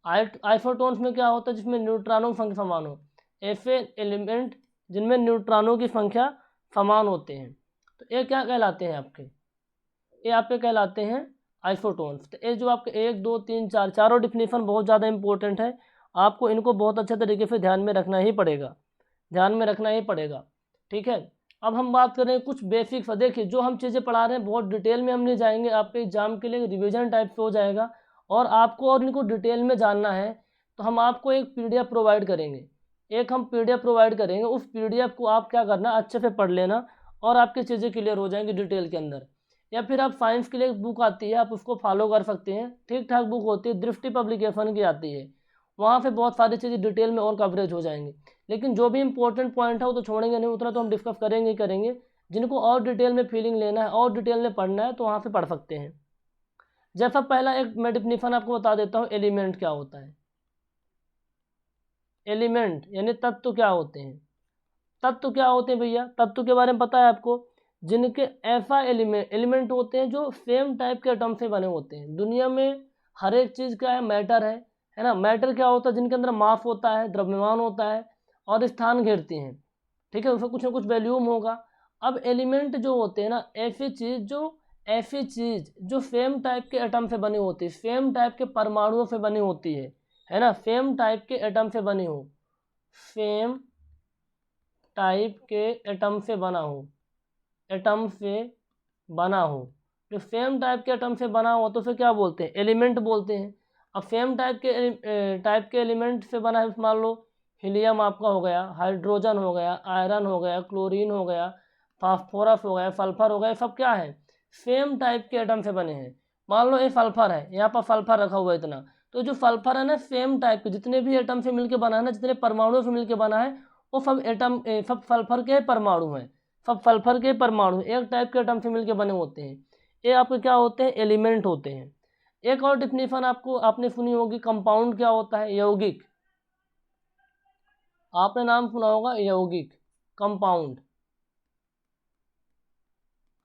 आइसोटोन्स में क्या होता है, जिसमें न्यूट्रॉनों की संख्या समान हो, ऐसे एलिमेंट जिनमें न्यूट्रॉनों की संख्या समान होते हैं। तो ये क्या कहलाते हैं आपके, ये आपके कहलाते हैं आइसोटोन्स। तो ये जो आपके 1 2 3 4 चारों डिफिनीशन बहुत ज़्यादा इंपॉर्टेंट है, आपको इनको बहुत अच्छे तरीके से ध्यान में रखना ही पड़ेगा, ध्यान में रखना ही पड़ेगा। ठीक है, अब हम बात करें कुछ बेसिक्स। देखिए जो हम चीज़ें पढ़ा रहे हैं बहुत डिटेल में हम नहीं जाएंगे, आपके एग्जाम के लिए रिवीजन टाइप से हो जाएगा। और आपको और इनको डिटेल में जानना है तो हम आपको एक PDF प्रोवाइड करेंगे, एक हम PDF प्रोवाइड करेंगे। उस PDF को आप क्या करना, अच्छे से पढ़ लेना और आपकी चीज़ें क्लियर हो जाएंगी डिटेल के अंदर। या फिर आप साइंस के लिए एक बुक आती है, आप उसको फॉलो कर सकते हैं, ठीक ठाक बुक होती है, दृष्टि पब्लिकेशन की आती है, वहाँ पे बहुत सारी चीज़ें डिटेल में और कवरेज हो जाएंगी। लेकिन जो भी इंपॉर्टेंट पॉइंट है वो तो छोड़ेंगे नहीं, उतना तो हम डिस्कस करेंगे ही करेंगे। जिनको और डिटेल में फीलिंग लेना है और डिटेल में पढ़ना है तो वहाँ से पढ़ सकते हैं। जैसा पहला एक मैं डिफिनीशन आपको बता देता हूँ, एलिमेंट क्या होता है। एलिमेंट यानी तत्व क्या होते हैं, तत्व क्या होते हैं भैया, तत्व के बारे में पता है आपको, जिनके ऐसा एलिमेंट होते हैं जो सेम टाइप के एटम से बने होते हैं। दुनिया में हर एक चीज़ क्या है, मैटर है ना। मैटर क्या होता है, जिनके अंदर मास होता है, द्रव्यमान होता है और स्थान घेरती हैं। ठीक है, उसका कुछ ना कुछ वैल्यूम होगा। अब एलिमेंट जो होते हैं ना, ऐसी चीज़ जो सेम टाइप के एटम से बनी होती है, सेम टाइप के परमाणुओं से बनी होती है ना, सेम टाइप के एटम से बनी हो, सेम टाइप के एटम से बना हो, एटम से बना हो, जो सेम टाइप के एटम से बना हो तो उसे क्या बोलते हैं, एलिमेंट बोलते हैं। अब सेम टाइप के एलिमेंट से बना है, मान लो हीलियम आपका हो गया, हाइड्रोजन हो गया, आयरन हो गया, क्लोरीन हो गया, फास्फोरस हो गया, सल्फर हो गया, सब क्या है, सेम टाइप के एटम से बने हैं। मान लो ये सल्फर है, यहाँ पर सल्फर रखा हुआ है इतना, तो जो सल्फर है ना सेम टाइप के, जितने भी एटम से मिलकर बना है ना, जितने परमाणुओं से मिलकर बना है, वो सब सल्फर के परमाणु हैं, सब सल्फर के परमाणु एक टाइप के एटम से मिलकर बने होते हैं। ये आपके क्या होते हैं, एलिमेंट होते हैं। एक और डिफिनीशन आपको आपने सुनी होगी, कंपाउंड क्या होता है, यौगिक, आपने नाम सुना होगा यौगिक, कंपाउंड।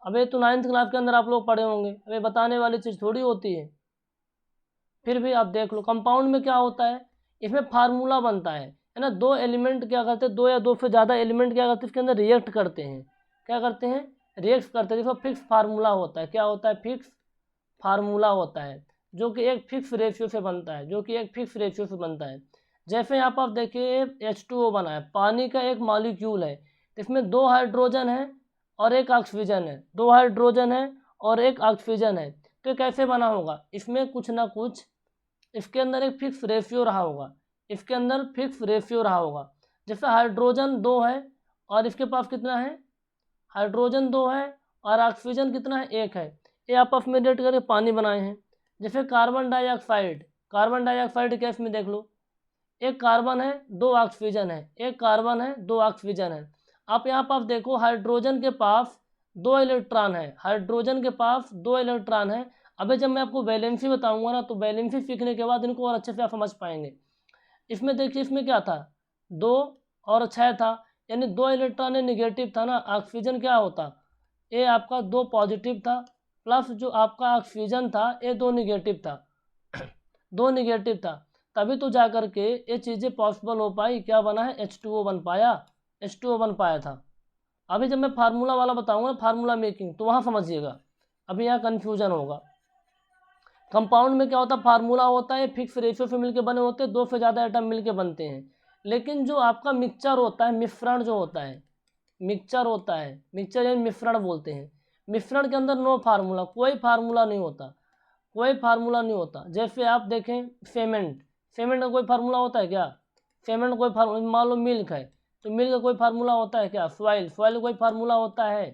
अबे तो 9th क्लास के अंदर आप लोग पढ़े होंगे, अबे बताने वाली चीज़ थोड़ी होती है, फिर भी आप देख लो कंपाउंड में क्या होता है, इसमें फार्मूला बनता है। है ना, दो एलिमेंट क्या करते हैं, दो या दो से ज़्यादा एलिमेंट क्या करते हैं इसके अंदर रिएक्ट करते हैं, क्या करते हैं, रिएक्ट करते हैं। देखो फिक्स फार्मूला होता है, क्या होता है, फिक्स फार्मूला होता है जो कि एक फिक्स रेशियो से बनता है, जो कि एक फिक्स रेशियो से बनता है। जैसे यहाँ पर आप देखिए H2O बना है, पानी का एक मॉलिक्यूल है, इसमें दो हाइड्रोजन है और एक ऑक्सीजन है, दो हाइड्रोजन है और एक ऑक्सीजन है। तो ये कैसे बना होगा, इसमें कुछ ना कुछ इसके अंदर एक फिक्स रेशियो रहा होगा, इसके अंदर फिक्स रेशियो रहा होगा। जैसे हाइड्रोजन 2 है और इसके पास कितना है, हाइड्रोजन 2 है और ऑक्सीजन कितना है, 1 है। ये आपस में रिएक्ट करके पानी बनाए हैं। जैसे carbon dioxide, carbon dioxide gas में देख लो, एक कार्बन है दो ऑक्सीजन है, एक कार्बन है दो ऑक्सीजन है। आप यहाँ पास देखो हाइड्रोजन के पास 2 इलेक्ट्रॉन है, हाइड्रोजन के पास 2 इलेक्ट्रॉन है। अभी जब मैं आपको वैलेंसी बताऊंगा ना, तो वैलेंसी सीखने के बाद इनको और अच्छे से आप समझ पाएंगे। इसमें देखिए इसमें क्या था, 2 और 6 था, यानी 2 इलेक्ट्रॉन निगेटिव था ना। ऑक्सीजन क्या होता, ये आपका 2 पॉजिटिव था, प्लस जो आपका ऑक्सीजन था ये 2 निगेटिव था 2 निगेटिव था। तभी तो जा कर के ये चीज़ें पॉसिबल हो पाई, क्या बना है, H2O बन पाया, H2O बन पाया था। अभी जब मैं फार्मूला वाला बताऊंगा ना, फार्मूला मेकिंग, तो वहाँ समझिएगा, अभी यहाँ कन्फ्यूजन होगा। कंपाउंड में क्या होता है, फार्मूला होता है, फिक्स रेशियो से मिलके बने होते हैं, दो से ज़्यादा आइटम मिलके बनते हैं। लेकिन जो आपका मिक्सचर होता है, मिश्रण जो होता है, मिक्सचर होता है, मिक्सचर यानी मिश्रण बोलते हैं, मिश्रण के अंदर नो फार्मूला, कोई फार्मूला नहीं होता, कोई फार्मूला नहीं होता। जैसे आप देखें फेमेंट, फेमेंट का कोई फार्मूला होता है क्या, फेमेंट का कोई फार्मूला, मान लो मिल्क है तो मिल्क का कोई फार्मूला होता है क्या, सॉइल, सॉइल का कोई फार्मूला होता है।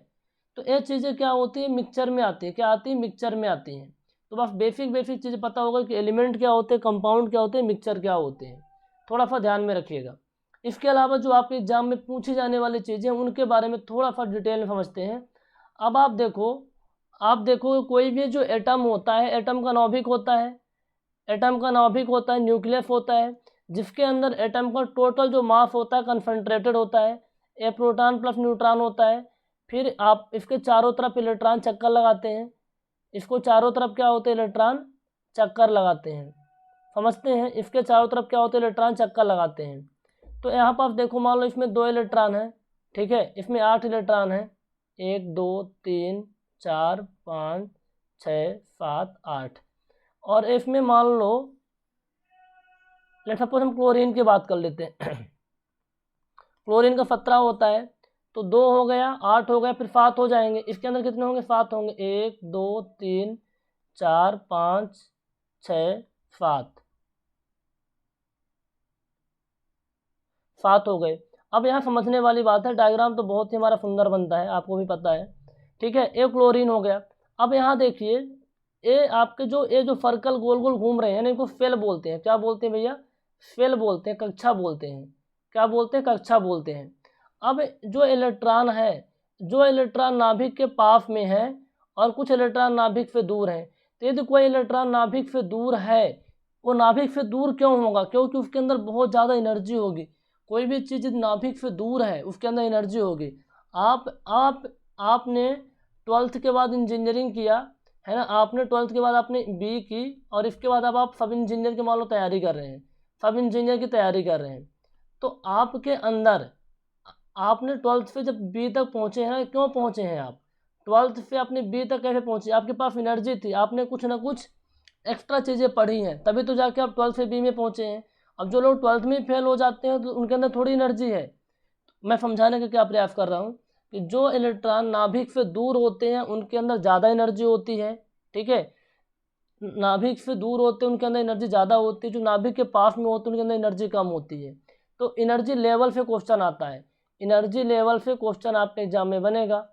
तो ये चीज़ें क्या होती है, मिक्सचर में आती है, क्या आती है, मिक्सचर में आती हैं। तो बस बेसिक बेसिक चीज़ें पता होगा कि एलिमेंट क्या होते हैं, कंपाउंड क्या होते हैं, मिक्सचर क्या होते हैं, थोड़ा सा ध्यान में रखिएगा। इसके अलावा जो आपके एग्जाम में पूछी जाने वाली चीज़ें उनके बारे में थोड़ा सा डिटेल में समझते हैं। अब आप देखो कोई भी जो एटम होता है, एटम का नाभिक होता है, एटम का नाभिक होता है, न्यूक्लियस होता है, जिसके अंदर एटम का टोटल जो मास होता है कंसंट्रेटेड होता है, ए प्रोटॉन प्लस न्यूट्रॉन होता है। फिर आप इसके चारों तरफ इलेक्ट्रॉन चक्कर लगाते हैं, इसको चारों तरफ क्या होते हैं, इलेक्ट्रॉन चक्कर लगाते हैं, समझते हैं, इसके चारों तरफ क्या होते हैं, इलेक्ट्रॉन चक्कर लगाते हैं। तो यहाँ पर आप देखो, मान लो इसमें 2 इलेक्ट्रॉन है, ठीक है, इसमें 8 इलेक्ट्रॉन है, 1 2 3 4 5 6 7 8। और इसमें मान लो लेट्स सपोज हम क्लोरीन की बात कर लेते हैं क्लोरीन का 17 होता है, तो 2 हो गया, 8 हो गया, फिर 7 हो जाएंगे। इसके अंदर कितने होंगे, 7 होंगे, 1 2 3 4 5 6 7 हो गए। अब यहाँ समझने वाली बात है, डायग्राम तो बहुत ही हमारा सुंदर बनता है, आपको भी पता है, ठीक है। एक क्लोरीन हो गया। अब यहाँ देखिए ये आपके ये जो सर्कल गोल गोल घूम रहे हैं ना, इनको फेल बोलते हैं, क्या बोलते हैं भैया, फेल बोलते हैं, कक्षा बोलते हैं, क्या बोलते हैं, कक्षा बोलते हैं। अब जो इलेक्ट्रॉन है, जो इलेक्ट्रॉन नाभिक के पास में है और कुछ इलेक्ट्रॉन नाभिक से दूर है, तो यदि कोई इलेक्ट्रॉन नाभिक से दूर है, वो नाभिक से दूर क्यों होगा, क्योंकि उसके अंदर बहुत ज़्यादा एनर्जी होगी। कोई भी चीज़ नाभिक से दूर है उसके अंदर एनर्जी होगी। आपने 12th के बाद इंजीनियरिंग किया है ना, आपने 12th के बाद आपने बी की और इसके बाद अब आप सब इंजीनियर की मान लो तैयारी कर रहे हैं, सब इंजीनियर की तैयारी कर रहे हैं। तो आपके अंदर आपने 12th से जब बी तक पहुँचे हैं, क्यों पहुँचे हैं आप, 12th से अपने बी तक कैसे पहुँचे, आपके पास एनर्जी थी, आपने कुछ ना कुछ एक्स्ट्रा चीज़ें पढ़ी हैं, तभी तो जाके आप 12th से बी में पहुँचे हैं। अब जो लोग 12th में फेल हो जाते हैं तो उनके अंदर थोड़ी एनर्जी है। मैं समझाने का क्या प्रयास कर रहा हूँ कि जो इलेक्ट्रॉन नाभिक से दूर होते हैं उनके अंदर ज़्यादा एनर्जी होती है, ठीक है, नाभिक से दूर होते हैं उनके अंदर एनर्जी ज़्यादा होती है, जो नाभिक के पास में होते हैं उनके अंदर एनर्जी कम होती है। तो एनर्जी लेवल से क्वेश्चन आता है, एनर्जी लेवल से क्वेश्चन आपके एग्जाम में बनेगा,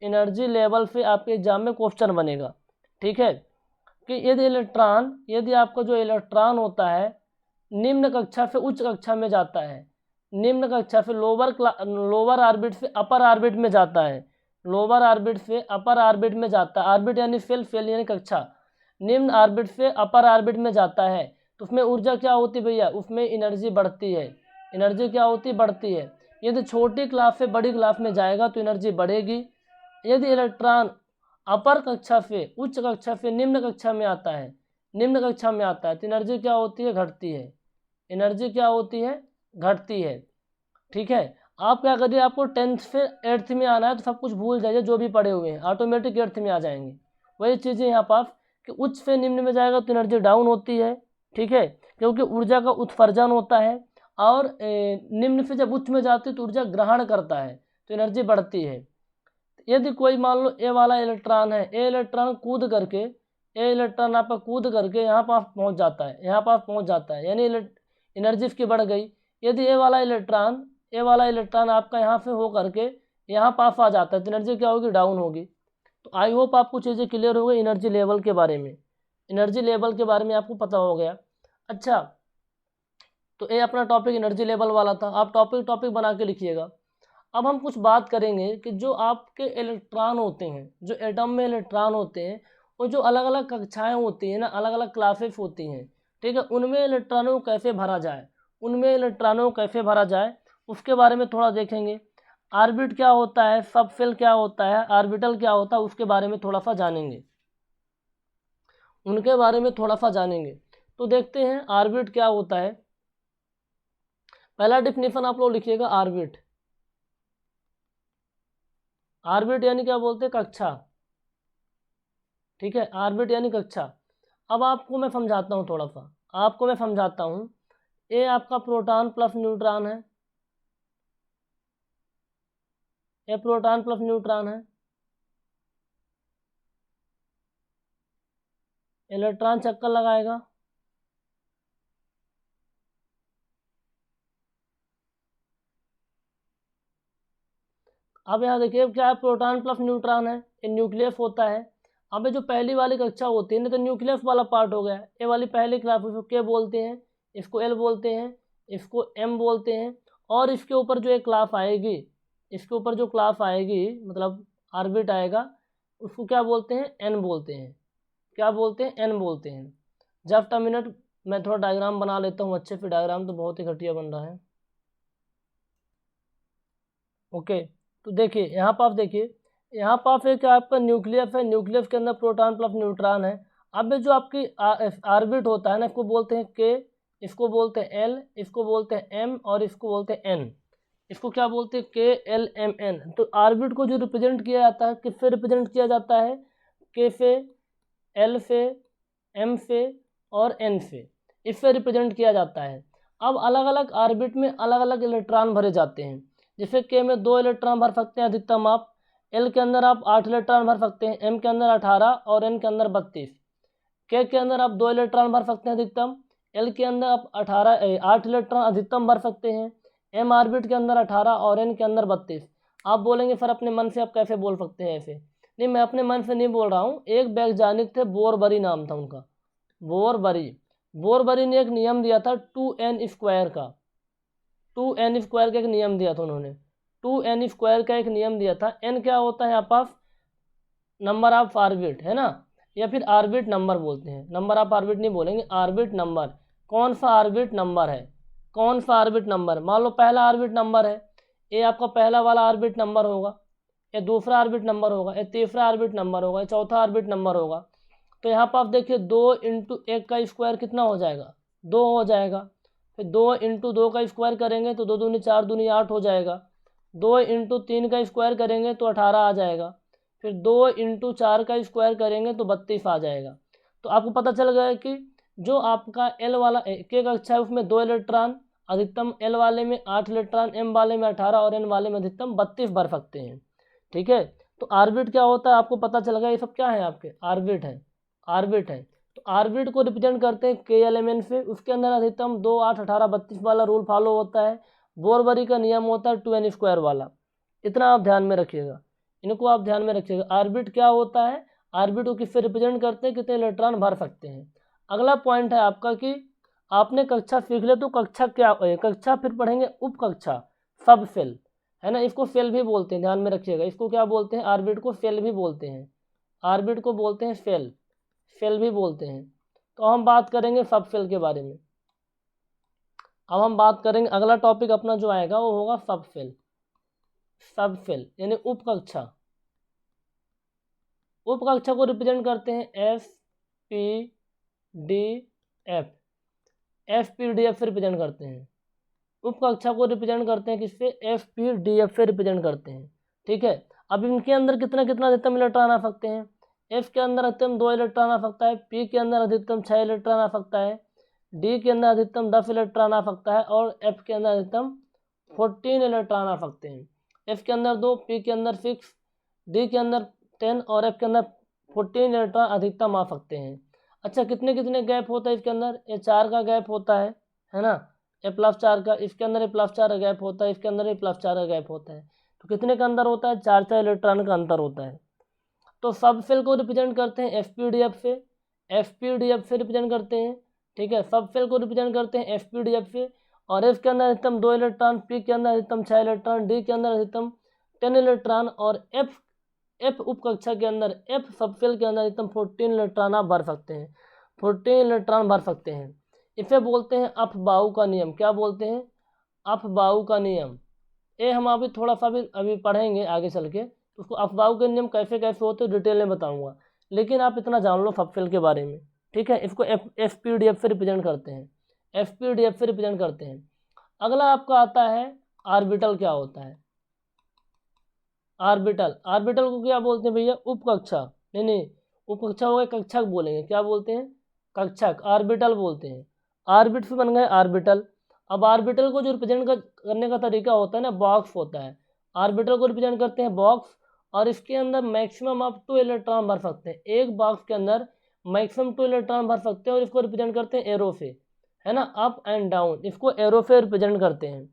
एनर्जी लेवल से आपके एग्जाम में क्वेश्चन बनेगा, ठीक है। कि यदि आपका जो इलेक्ट्रॉन होता है निम्न कक्षा से उच्च कक्षा में जाता है, निम्न कक्षा से लोअर ऑर्बिट से अपर ऑर्बिट में जाता है, लोअर ऑर्बिट से अपर ऑर्बिट में जाता है, ऑर्बिट यानी फेल यानी कक्षा, निम्न ऑर्बिट से अपर ऑर्बिट में जाता है, तो उसमें ऊर्जा क्या होती है भैया, उसमें एनर्जी बढ़ती है, एनर्जी क्या होती है, बढ़ती है। यदि छोटी क्लास से बड़ी क्लास में जाएगा तो एनर्जी बढ़ेगी। यदि इलेक्ट्रॉन अपर कक्षा से उच्च कक्षा से निम्न कक्षा में आता है, निम्न कक्षा में आता है, तो एनर्जी क्या होती है, घटती है, एनर्जी क्या होती है, घटती है। ठीक है, आप क्या करिए, आपको 10th से 8th में आना है तो सब कुछ भूल जाइए, जो भी पढ़े हुए हैं ऑटोमेटिक 8th में आ जाएंगे। वही चीज़ें यहाँ पर कि उच्च से निम्न में जाएगा तो एनर्जी डाउन होती है। ठीक है, क्योंकि ऊर्जा का उत्सर्जन होता है, और निम्न से जब उच्च में जाती है तो ऊर्जा ग्रहण करता है तो एनर्जी बढ़ती है। यदि कोई मान लो ए वाला इलेक्ट्रॉन है, ए इलेक्ट्रॉन कूद करके, ए इलेक्ट्रॉन आप कूद करके यहाँ पास पहुँच जाता है, यहाँ पास पहुँच जाता है, यानी एनर्जी इसकी बढ़ गई। यदि ए वाला इलेक्ट्रॉन आपका यहाँ से हो करके यहाँ पास आ जाता है तो एनर्जी क्या होगी, डाउन होगी। तो आई होप आपको चीज़ें क्लियर हो गई एनर्जी लेवल के बारे में, एनर्जी लेवल के बारे में आपको पता हो गया। अच्छा, तो ये अपना टॉपिक एनर्जी लेवल वाला था, आप टॉपिक बना के लिखिएगा। अब हम कुछ बात करेंगे कि जो आपके इलेक्ट्रॉन होते हैं, जो एटम में इलेक्ट्रॉन होते हैं, वो जो अलग अलग कक्षाएं होती हैं ना, अलग अलग क्लासेस होती हैं। ठीक है, उनमें इलेक्ट्रॉनों को कैसे भरा जाए, उसके बारे में थोड़ा देखेंगे। ऑर्बिट क्या होता है, सब शेल क्या होता है, ऑर्बिटल क्या होता है, उसके बारे में थोड़ा सा जानेंगे, तो देखते हैं ऑर्बिट क्या होता है। पहला डिफिनेशन आप लोग लिखिएगा, ऑर्बिट यानी क्या बोलते हैं, कक्षा। ठीक है, ऑर्बिट यानी कक्षा। अब आपको मैं समझाता हूँ, ये आपका प्रोटॉन प्लस न्यूट्रॉन है, इलेक्ट्रॉन चक्कर लगाएगा, अब यहाँ देखिए क्या है, प्रोटॉन प्लस न्यूट्रॉन है, ये न्यूक्लियस होता है। अब ये जो पहली वाली कक्षा होती है ना, तो न्यूक्लियस वाला पार्ट हो गया, ये वाली पहली क्लास, इसको के बोलते हैं, इसको एल बोलते हैं, इसको एम बोलते हैं। और इसके ऊपर जो एक क्लास आएगी, मतलब ऑर्बिट आएगा, उसको क्या बोलते हैं, एन बोलते हैं। जस्ट अ मिनट, मैं थोड़ा डायग्राम बना लेता हूँ अच्छे से, डायग्राम तो बहुत ही घटिया बन रहा है। ओके, तो देखिए यहाँ पर आप देखिए, यहाँ पर एक आपका न्यूक्लियस है, न्यूक्लियस के अंदर प्रोटॉन प्लस न्यूट्रॉन है। अब ये जो आपकी ऑर्बिट होता है ना, इसको बोलते हैं के, इसको बोलते हैं एल, इसको बोलते हैं एम, और इसको बोलते हैं एन। इसको क्या बोलते हैं, के एल एम एन। तो ऑर्बिट को जो रिप्रेजेंट किया जाता है, किससे रिप्रेजेंट किया जाता है, के से, एल से, एम से और एन से, इससे रिप्रेजेंट किया जाता है। अब अलग अलग ऑर्बिट में अलग अलग इलेक्ट्रॉन भरे जाते हैं। जैसे के में 2 इलेक्ट्रॉन भर सकते हैं अधिकतम आप, एल के अंदर आप 8 इलेक्ट्रॉन भर सकते हैं, एम के अंदर 18 और एन के अंदर 32। के अंदर आप 2 इलेक्ट्रॉन भर सकते हैं अधिकतम, एल के अंदर आप 8 इलेक्ट्रॉन अधिकतम भर सकते हैं, एम ऑर्बिट के अंदर 18 और एन के अंदर 32। आप बोलेंगे सर अपने मन से आप कैसे बोल सकते हैं ऐसे? नहीं, मैं अपने मन से नहीं बोल रहा हूँ, एक वैज्ञानिक थे, बोरबरी नाम था उनका, बोरबरी ने एक नियम दिया था 2n स्क्वायर का, 2n स्क्वायर का एक नियम दिया था उन्होंने, 2n स्क्वायर का एक नियम दिया था। n क्या होता है आपका, नंबर ऑफ ऑर्बिट है ना, या फिर ऑर्बिट नंबर बोलते हैं, नंबर ऑफ ऑर्बिट नहीं बोलेंगे, ऑर्बिट नंबर। कौन सा ऑर्बिट नंबर, मान लो पहला ऑर्बिट नंबर है, ये आपका पहला वाला ऑर्बिट नंबर होगा, ये दूसरा ऑर्बिट नंबर होगा, ये तीसरा ऑर्बिट नंबर होगा, ये चौथा ऑर्बिट नंबर होगा। तो यहाँ पर आप देखिए 2 × 1 का स्क्वायर कितना हो जाएगा, 2 हो जाएगा। फिर 2 × 2 का स्क्वायर करेंगे तो 2 दूनी 4 दूनी 8 हो जाएगा। 2 × 3 का स्क्वायर करेंगे तो 18 आ जाएगा। फिर 2 × 4 का स्क्वायर करेंगे तो 32 आ जाएगा। तो आपको पता चल गया कि जो आपका एल वाला के कक्षा है उसमें 2 इलेक्ट्रॉन अधिकतम, एल वाले में 8 इलेक्ट्रॉन, एम वाले में 18 और एन वाले में अधिकतम 32 भर सकते हैं। ठीक है, तो ऑर्बिट क्या होता है आपको पता चल गया, ये सब क्या है आपके ऑर्बिट है। तो ऑर्बिट को रिप्रेजेंट करते हैं के एल एम एन से, उसके अंदर अधिकतम 2, 8, 18, 32 वाला रूल फॉलो होता है। बोरबरी का नियम होता है 2n स्क्वायर वाला। इतना आप ध्यान में रखिएगा, इनको आप ध्यान में रखिएगा। ऑर्बिट क्या होता है, ऑर्बिट को किससे रिप्रेजेंट करते हैं, कितने इलेक्ट्रॉन भर सकते हैं। अगला पॉइंट है आपका कि आपने कक्षा सीख ले तो कक्षा क्या, कक्षा फिर पढ़ेंगे उपकक्षा, सब सेल है ना, इसको सेल भी बोलते हैं, ध्यान में रखिएगा। इसको क्या बोलते हैं, ऑर्बिट को सेल भी बोलते हैं, ऑर्बिट को बोलते हैं सेल भी बोलते हैं। तो हम बात करेंगे सब सेल के बारे में। अब हम बात करेंगे, अगला टॉपिक अपना जो आएगा वो होगा सब सेल यानी उपकक्षा। उपकक्षा को रिप्रेजेंट करते हैं एस पी डी एफ से रिप्रेजेंट करते हैं। उप कक्षा को रिप्रेजेंट करते हैं किससे, एफ पी डी एफ से रिप्रेजेंट करते हैं। ठीक है, अब इनके अंदर कितना कितना अधिकतम इलेक्ट्रॉन आ सकते हैं, एफ के अंदर अधिकतम 2 इलेक्ट्रॉन आ सकता है, पी के अंदर अधिकतम 6 इलेक्ट्रॉन आ सकता है, डी के अंदर अधिकतम 10 इलेक्ट्रॉन आ सकता है और एफ के अंदर अधिकतम 14 इलेक्ट्रॉन आ सकते हैं। एफ के अंदर 2, पी के अंदर 6, डी के अंदर 10 और एफ के अंदर 14 इलेक्ट्रॉन अधिकतम आ सकते हैं। अच्छा, कितने कितने गैप होता है इसके अंदर, ये 4 का गैप होता है ना, ए प्लस 4 का, इसके अंदर ए प्लस 4 का गैप होता है, इसके अंदर ए प्लस 4 का गैप होता है। तो कितने का अंदर होता है, 4 इलेक्ट्रॉन का अंतर होता है। तो सब सेल को रिप्रेजेंट करते हैं एफ पी डी एफ से, एफ पी डी एफ से रिप्रेजेंट करते हैं। ठीक है, सब सेल को रिप्रेजेंट करते हैं एफ पी डी एफ से, और एफ के अंदर अधिकतम 2 इलेक्ट्रॉन, पी के अंदर अधिकतम 6 इलेक्ट्रॉन, डी के अंदर अधिकतम 10 इलेक्ट्रॉन और एफ उप कक्षा के अंदर, एफ सब सेल के अंदर अधिकतम 14 इलेक्ट्रॉन आप भर सकते हैं, 14 इलेक्ट्रॉन भर सकते हैं। इसे बोलते हैं अफबाऊ का नियम। क्या बोलते हैं, अफबाऊ का नियम। ये हम अभी थोड़ा सा भी अभी पढ़ेंगे आगे चल के, उसको अफबाऊ के नियम कैसे कैसे होते हैं डिटेल में बताऊंगा, लेकिन आप इतना जान लो सब सेल के बारे में। ठीक है, इसको एफ पी डी एफ से रिप्रेजेंट करते हैं, एफ पी डी एफ से रिप्रेजेंट करते हैं। अगला आपका आता है ऑर्बिटल। क्या होता है ऑर्बिटल, ऑर्बिटल को क्या बोलते हैं भैया, उपकक्षा, नहीं उपकक्षा हो गया, कक्षक बोलेंगे, क्या बोलते हैं, कक्षक, ऑर्बिटल बोलते हैं। ऑर्बिट से बन गए ऑर्बिटल। अब ऑर्बिटल को जो रिप्रेजेंट करने का तरीका होता है ना, बॉक्स होता है। ऑर्बिटल को रिप्रेजेंट करते हैं बॉक्स, और इसके अंदर मैक्सिमम आप 2 इलेक्ट्रॉन भर सकते हैं, एक बॉक्स के अंदर मैक्सिमम 2 इलेक्ट्रॉन भर सकते हैं, और इसको रिप्रेजेंट करते हैं एरो से, है ना, अप एंड डाउन, इसको एरो से रिप्रेजेंट करते हैं।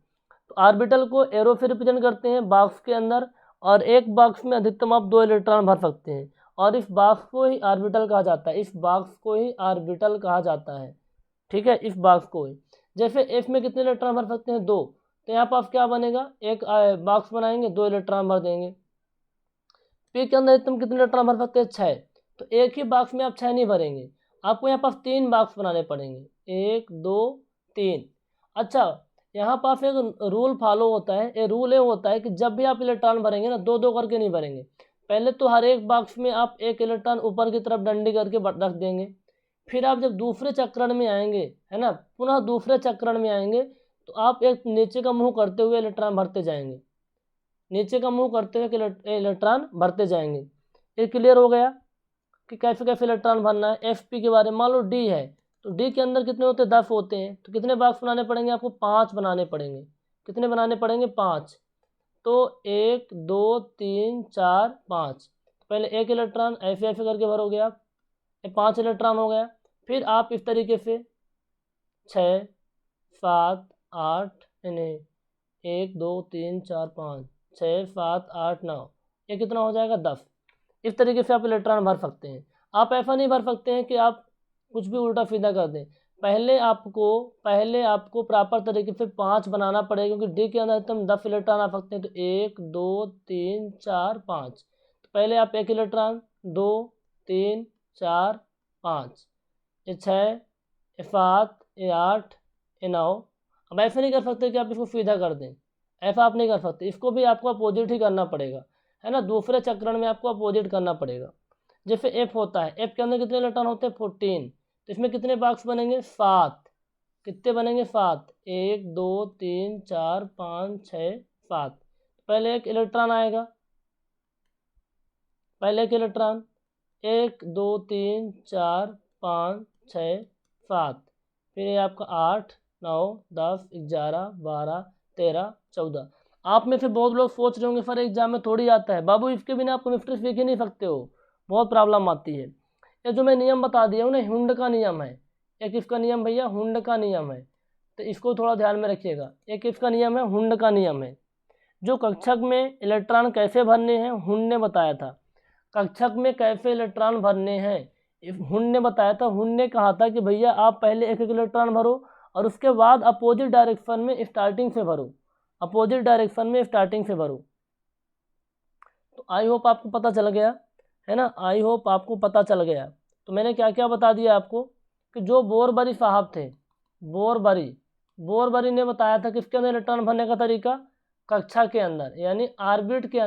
तो ऑर्बिटल को एरो से रिप्रेजेंट करते हैं बॉक्स के अंदर, और एक बॉक्स में अधिकतम आप 2 इलेक्ट्रॉन भर सकते हैं, और इस बॉक्स को ही ऑर्बिटल कहा जाता है, इस बॉक्स को ही ऑर्बिटल कहा जाता है। ठीक है, इस बॉक्स को ही, जैसे एफ में कितने इलेक्ट्रॉन भर सकते हैं, 2, तो यहाँ पर क्या बनेगा, एक बॉक्स बनाएंगे, 2 इलेक्ट्रॉन भर देंगे। पी के अंदर तुम कितने इलेक्ट्रॉन भर सकते हैं, 6, तो एक ही बॉक्स में आप 6 नहीं भरेंगे, आपको यहाँ पास 3 बॉक्स बनाने पड़ेंगे, 1 2 3। अच्छा, यहाँ पास एक रूल फॉलो होता है, ये रूल ये होता है कि जब भी आप इलेक्ट्रॉन भरेंगे ना, 2 2 करके नहीं भरेंगे। पहले तो हर एक बॉक्स में आप एक इलेक्ट्रॉन ऊपर की तरफ डंडी करके रख देंगे, फिर आप जब दूसरे चक्रण में आएंगे, है ना, पुनः दूसरे चक्रण में आएंगे, तो आप एक नीचे का मुंह करते हुए इलेक्ट्रॉन भरते जाएंगे, नीचे का मुंह करते हुए इलेक्ट्रॉन भरते जाएंगे। ये क्लियर हो गया कि कैसे कैसे इलेक्ट्रॉन भरना है। एफ पी के बारे में, मान लो डी है, तो डी के अंदर कितने होते हैं, 10 होते हैं, तो कितने बॉक्स बनाने पड़ेंगे आपको, 5 बनाने पड़ेंगे। कितने बनाने पड़ेंगे, 5। तो 1 2 3 4 5, पहले एक इलेक्ट्रॉन ऐसे ऐसे करके भरोगे आप, ये 5 इलेक्ट्रॉन हो गया। फिर आप इस तरीके से 6 7 8, नहीं 1 2 3 4 5 6 7 8 9, ये कितना हो जाएगा, 10। इस तरीके से आप इलेक्ट्रॉन भर सकते हैं। आप ऐसा नहीं भर सकते हैं कि आप कुछ भी उल्टा सीधा कर दें, पहले आपको प्रॉपर तरीके से 5 बनाना पड़ेगा, क्योंकि डी के अंदर एकदम 10 इलेक्ट्रॉन आ सकते हैं। तो 1 2 3 4 5, तो पहले आप 1 इलेक्ट्रॉन, 2 3 4 5, ये 6, ये 7, ये 8, ये 9। अब ऐसे नहीं कर सकते कि आप इसको सीधा कर दें, ऐसा आप नहीं कर सकते, इसको भी आपको अपोजिट ही करना पड़ेगा, है ना, दूसरे चक्रण में आपको अपोजिट करना पड़ेगा। जैसे एफ होता है, एफ के अंदर कितने इलेक्ट्रॉन होते हैं, 14, तो इसमें कितने बॉक्स बनेंगे, 7। कितने बनेंगे, 7, 1 2 3 4 5 6 7। पहले एक इलेक्ट्रॉन आएगा, पहले एक इलेक्ट्रॉन, 1 2 3 4 5 6 7, फिर ये आपका 8 9 10 11 12 13 14। आप में से बहुत लोग सोच रहे होंगे सर एग्जाम में थोड़ी आता है बाबू, इसके बिना आप केमिस्ट्री सीख ही नहीं सकते हो, बहुत प्रॉब्लम आती है। ये जो मैं नियम बता दिया हूँ ना, हुंड का नियम है, एक किसका नियम भैया, हुंड का नियम है, तो इसको थोड़ा ध्यान में रखिएगा। एक किसका नियम है, हुंड का नियम है। जो कक्षक में इलेक्ट्रॉन कैसे भरने हैं हुंड ने बताया था, कक्षक में कैसे इलेक्ट्रॉन भरने हैं हुंड ने बताया था। हुंड ने कहा था कि भैया आप पहले एक एक इलेक्ट्रॉन भरो, और उसके बाद अपोजिट डायरेक्शन में स्टार्टिंग से भरो, अपोजिट डायरेक्शन में स्टार्टिंग से भरो। तो आई होप आपको पता चल गया, है ना, आई होप आपको पता चल गया। तो मैंने क्या क्या बता दिया आपको, कि जो बोरबरी साहब थे, बोरबरी ने बताया था किसके अंदर इलेक्ट्रॉन भरने का तरीका, कक्षा के अंदर, यानी ऑर्बिट के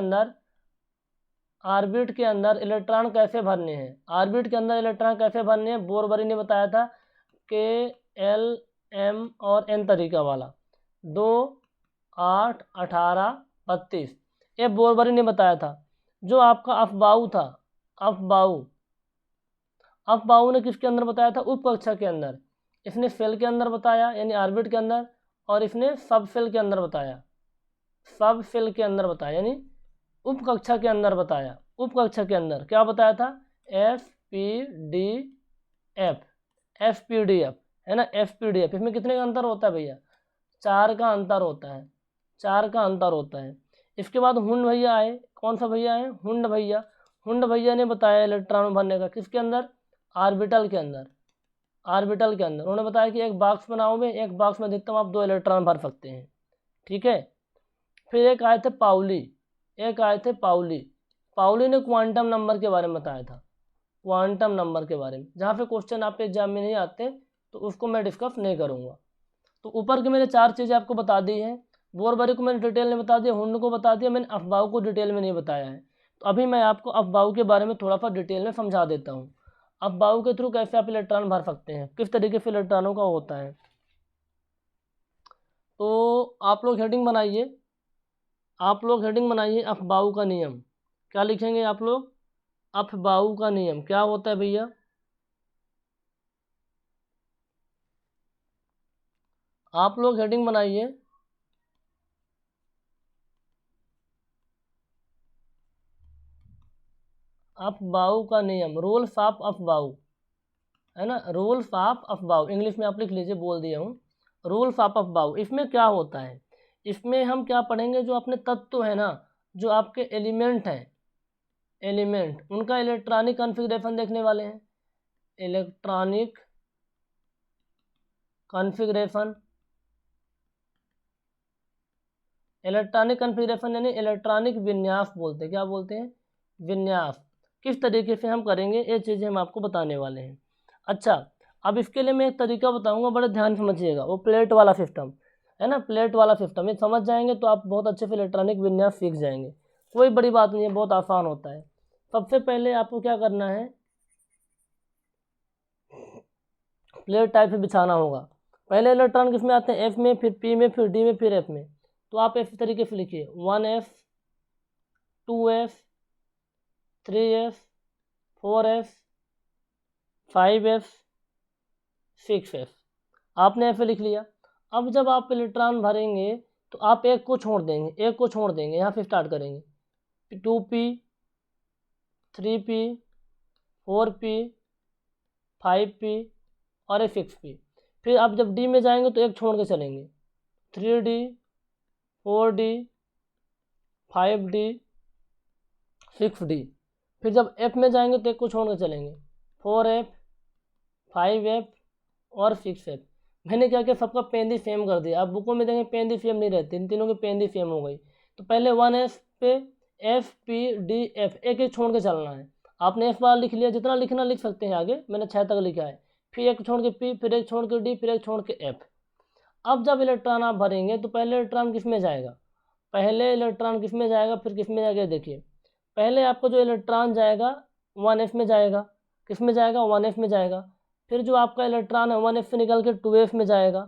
अंदर इलेक्ट्रॉन कैसे भरने हैं, ऑर्बिट के अंदर इलेक्ट्रॉन कैसे भरने हैं, बोरबरी ने बताया था, के एल एम और एन तरीका वाला। 2, 8, 18, 32। ये बोरबरी ने बताया था। जो आपका अफबाऊ था, अफबाऊ ने किसके अंदर बताया था? उप कक्षा के अंदर। इसने सेल के अंदर बताया यानी ऑर्बिट के अंदर, और इसने सब सेल के अंदर बताया, सब सेल के अंदर बताया यानी उप कक्षा के अंदर बताया। उप कक्षा के अंदर क्या बताया था? FPDF, FPDF है ना, FPDF। इसमें कितने का अंतर होता है भैया? 4 का अंतर होता है, 4 का अंतर होता है। इसके बाद हुंड भैया आए। कौन सा भैया आए? हुंड भैया। हुंड भैया ने बताया इलेक्ट्रॉन भरने का, किसके अंदर? ऑर्बिटल के अंदर, ऑर्बिटल के अंदर। उन्होंने बताया कि एक बॉक्स बनाओगे, एक बॉक्स में अधिकतम आप 2 इलेक्ट्रॉन भर सकते हैं। ठीक है। फिर एक आए थे पाउली, पाउली ने क्वांटम नंबर के बारे में बताया था, क्वांटम नंबर के बारे में। जहाँ पे क्वेश्चन आपके एग्जाम में नहीं आते तो उसको मैं डिस्कस नहीं करूँगा। तो ऊपर के मैंने 4 चीज़ें आपको बता दी हैं। बोरबरी को मैंने डिटेल में बता दिया, हुंड को बता दिया, मैंने अफबाऊ को डिटेल में नहीं बताया है। तो अभी मैं आपको अफबाऊ के बारे में थोड़ा सा डिटेल में समझा देता हूँ। अफबाऊ के थ्रू कैसे आप इलेक्ट्रॉन भर सकते हैं, किस तरीके से इलेक्ट्रॉनों का होता है। तो आप लोग हेडिंग बनाइए, अफबाऊ का नियम। क्या लिखेंगे आप लोग? अफबाऊ का नियम क्या होता है भैया? आप लोग हेडिंग बनाइए, अफबाऊ का नियम, रूल्स ऑफ अफबाऊ, है ना, रूल्स ऑफ अफबाऊ। इंग्लिश में आप लिख लीजिए, बोल दिया हूँ, रूल्स ऑफ अफबाऊ। इसमें क्या होता है? इसमें हम क्या पढ़ेंगे? जो अपने तत्व है ना, जो आपके एलिमेंट हैं, एलिमेंट, उनका इलेक्ट्रॉनिक कॉन्फ़िगरेशन देखने वाले हैं। इलेक्ट्रॉनिक कॉन्फ़िगरेशन, इलेक्ट्रॉनिक कॉन्फ़िगरेशन यानी इलेक्ट्रॉनिक विन्यास बोलते हैं। क्या बोलते हैं? विन्यास। किस तरीके से हम करेंगे ये चीज़ें हम आपको बताने वाले हैं। अच्छा, अब इसके लिए मैं एक तरीका बताऊंगा, बड़े ध्यान से समझिएगा। वो प्लेट वाला सिस्टम है ना, प्लेट वाला सिस्टम, ये समझ जाएंगे तो आप बहुत अच्छे से इलेक्ट्रॉनिक विन्यास सीख जाएंगे। कोई बड़ी बात नहीं है, बहुत आसान होता है। सबसे पहले आपको क्या करना है? प्लेट टाइप से बिछाना होगा। पहले इलेक्ट्रॉन किस में आते हैं? एफ में, फिर पी में, फिर डी में, फिर एफ में। तो आप इस तरीके से लिखिए, 1f, 2f, 3f, 4f, 5f, 6f। आपने ऐसे लिख लिया। अब जब आप इलेक्ट्रॉन भरेंगे तो आप एक को छोड़ देंगे, यहाँ से स्टार्ट करेंगे। 2p, 3p, 4p, 5p और 6p। फिर आप जब डी में जाएंगे तो एक छोड़ के चलेंगे, 3d, 4d, 5d, 6d। फिर जब एफ में जाएंगे तो एक को छोड़ के चलेंगे, 4f, 5f और 6f। मैंने क्या किया, सबका पेंदी सेम कर दिया। आप बुकों में देखेंगे पेंदी सेम नहीं रहती, इन तीनों की पेंदी सेम हो गई। तो पहले 1f पे एफ, पी, डी, एफ, एक एक छोड़ के चलना है। आपने एफ बार लिख लिया, जितना लिखना लिख सकते हैं आगे, मैंने 6 तक लिखा है। फिर एक छोड़ के पी, फिर एक छोड़ के डी, फिर एक छोड़ के एफ। अब जब इलेक्ट्रॉन आप भरेंगे तो पहले इलेक्ट्रॉन किस में जाएगा? फिर किस में जाएगा? देखिए, पहले आपको जो इलेक्ट्रॉन जाएगा 1f में जाएगा। किस में जाएगा? 1f में जाएगा। फिर जो आपका इलेक्ट्रॉन है 1f से निकल के 2f में जाएगा।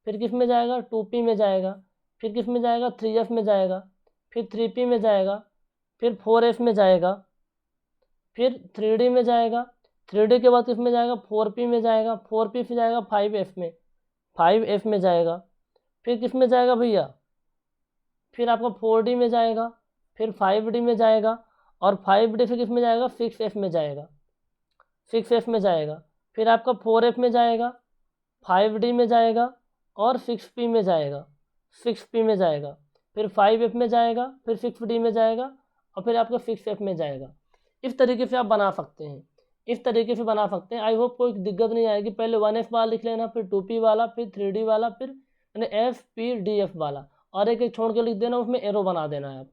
फिर किस में जाएगा? 2p में जाएगा। फिर किस में जाएगा? 3f में जाएगा। फिर 3p में जाएगा। फिर 4f में जाएगा। फिर 3d में जाएगा। 3d के बाद किस में जाएगा? 4p में जाएगा। 4p से जाएगा 5f में, 5f में जाएगा। फिर किस में जाएगा भैया? फिर आपका 4d में जाएगा। फिर 5d में जाएगा। और 5d से किस में जाएगा? 6f में जाएगा, 6f में जाएगा। फिर आपका 4f में जाएगा, 5d में जाएगा और 6p में जाएगा, 6p में जाएगा। फिर 5f में जाएगा, फिर 6d में जाएगा और फिर आपका 6f में जाएगा। इस तरीके से आप बना सकते हैं, इस तरीके से बना सकते हैं। आई होप कोई दिक्कत नहीं आएगी। पहले 1f वाला लिख लेना, फिर 2p वाला, फिर 3d वाला, फिर एफ, पी, डी, एफ वाला, और एक एक छोड़ के लिख देना, उसमें एरो बना देना है आप।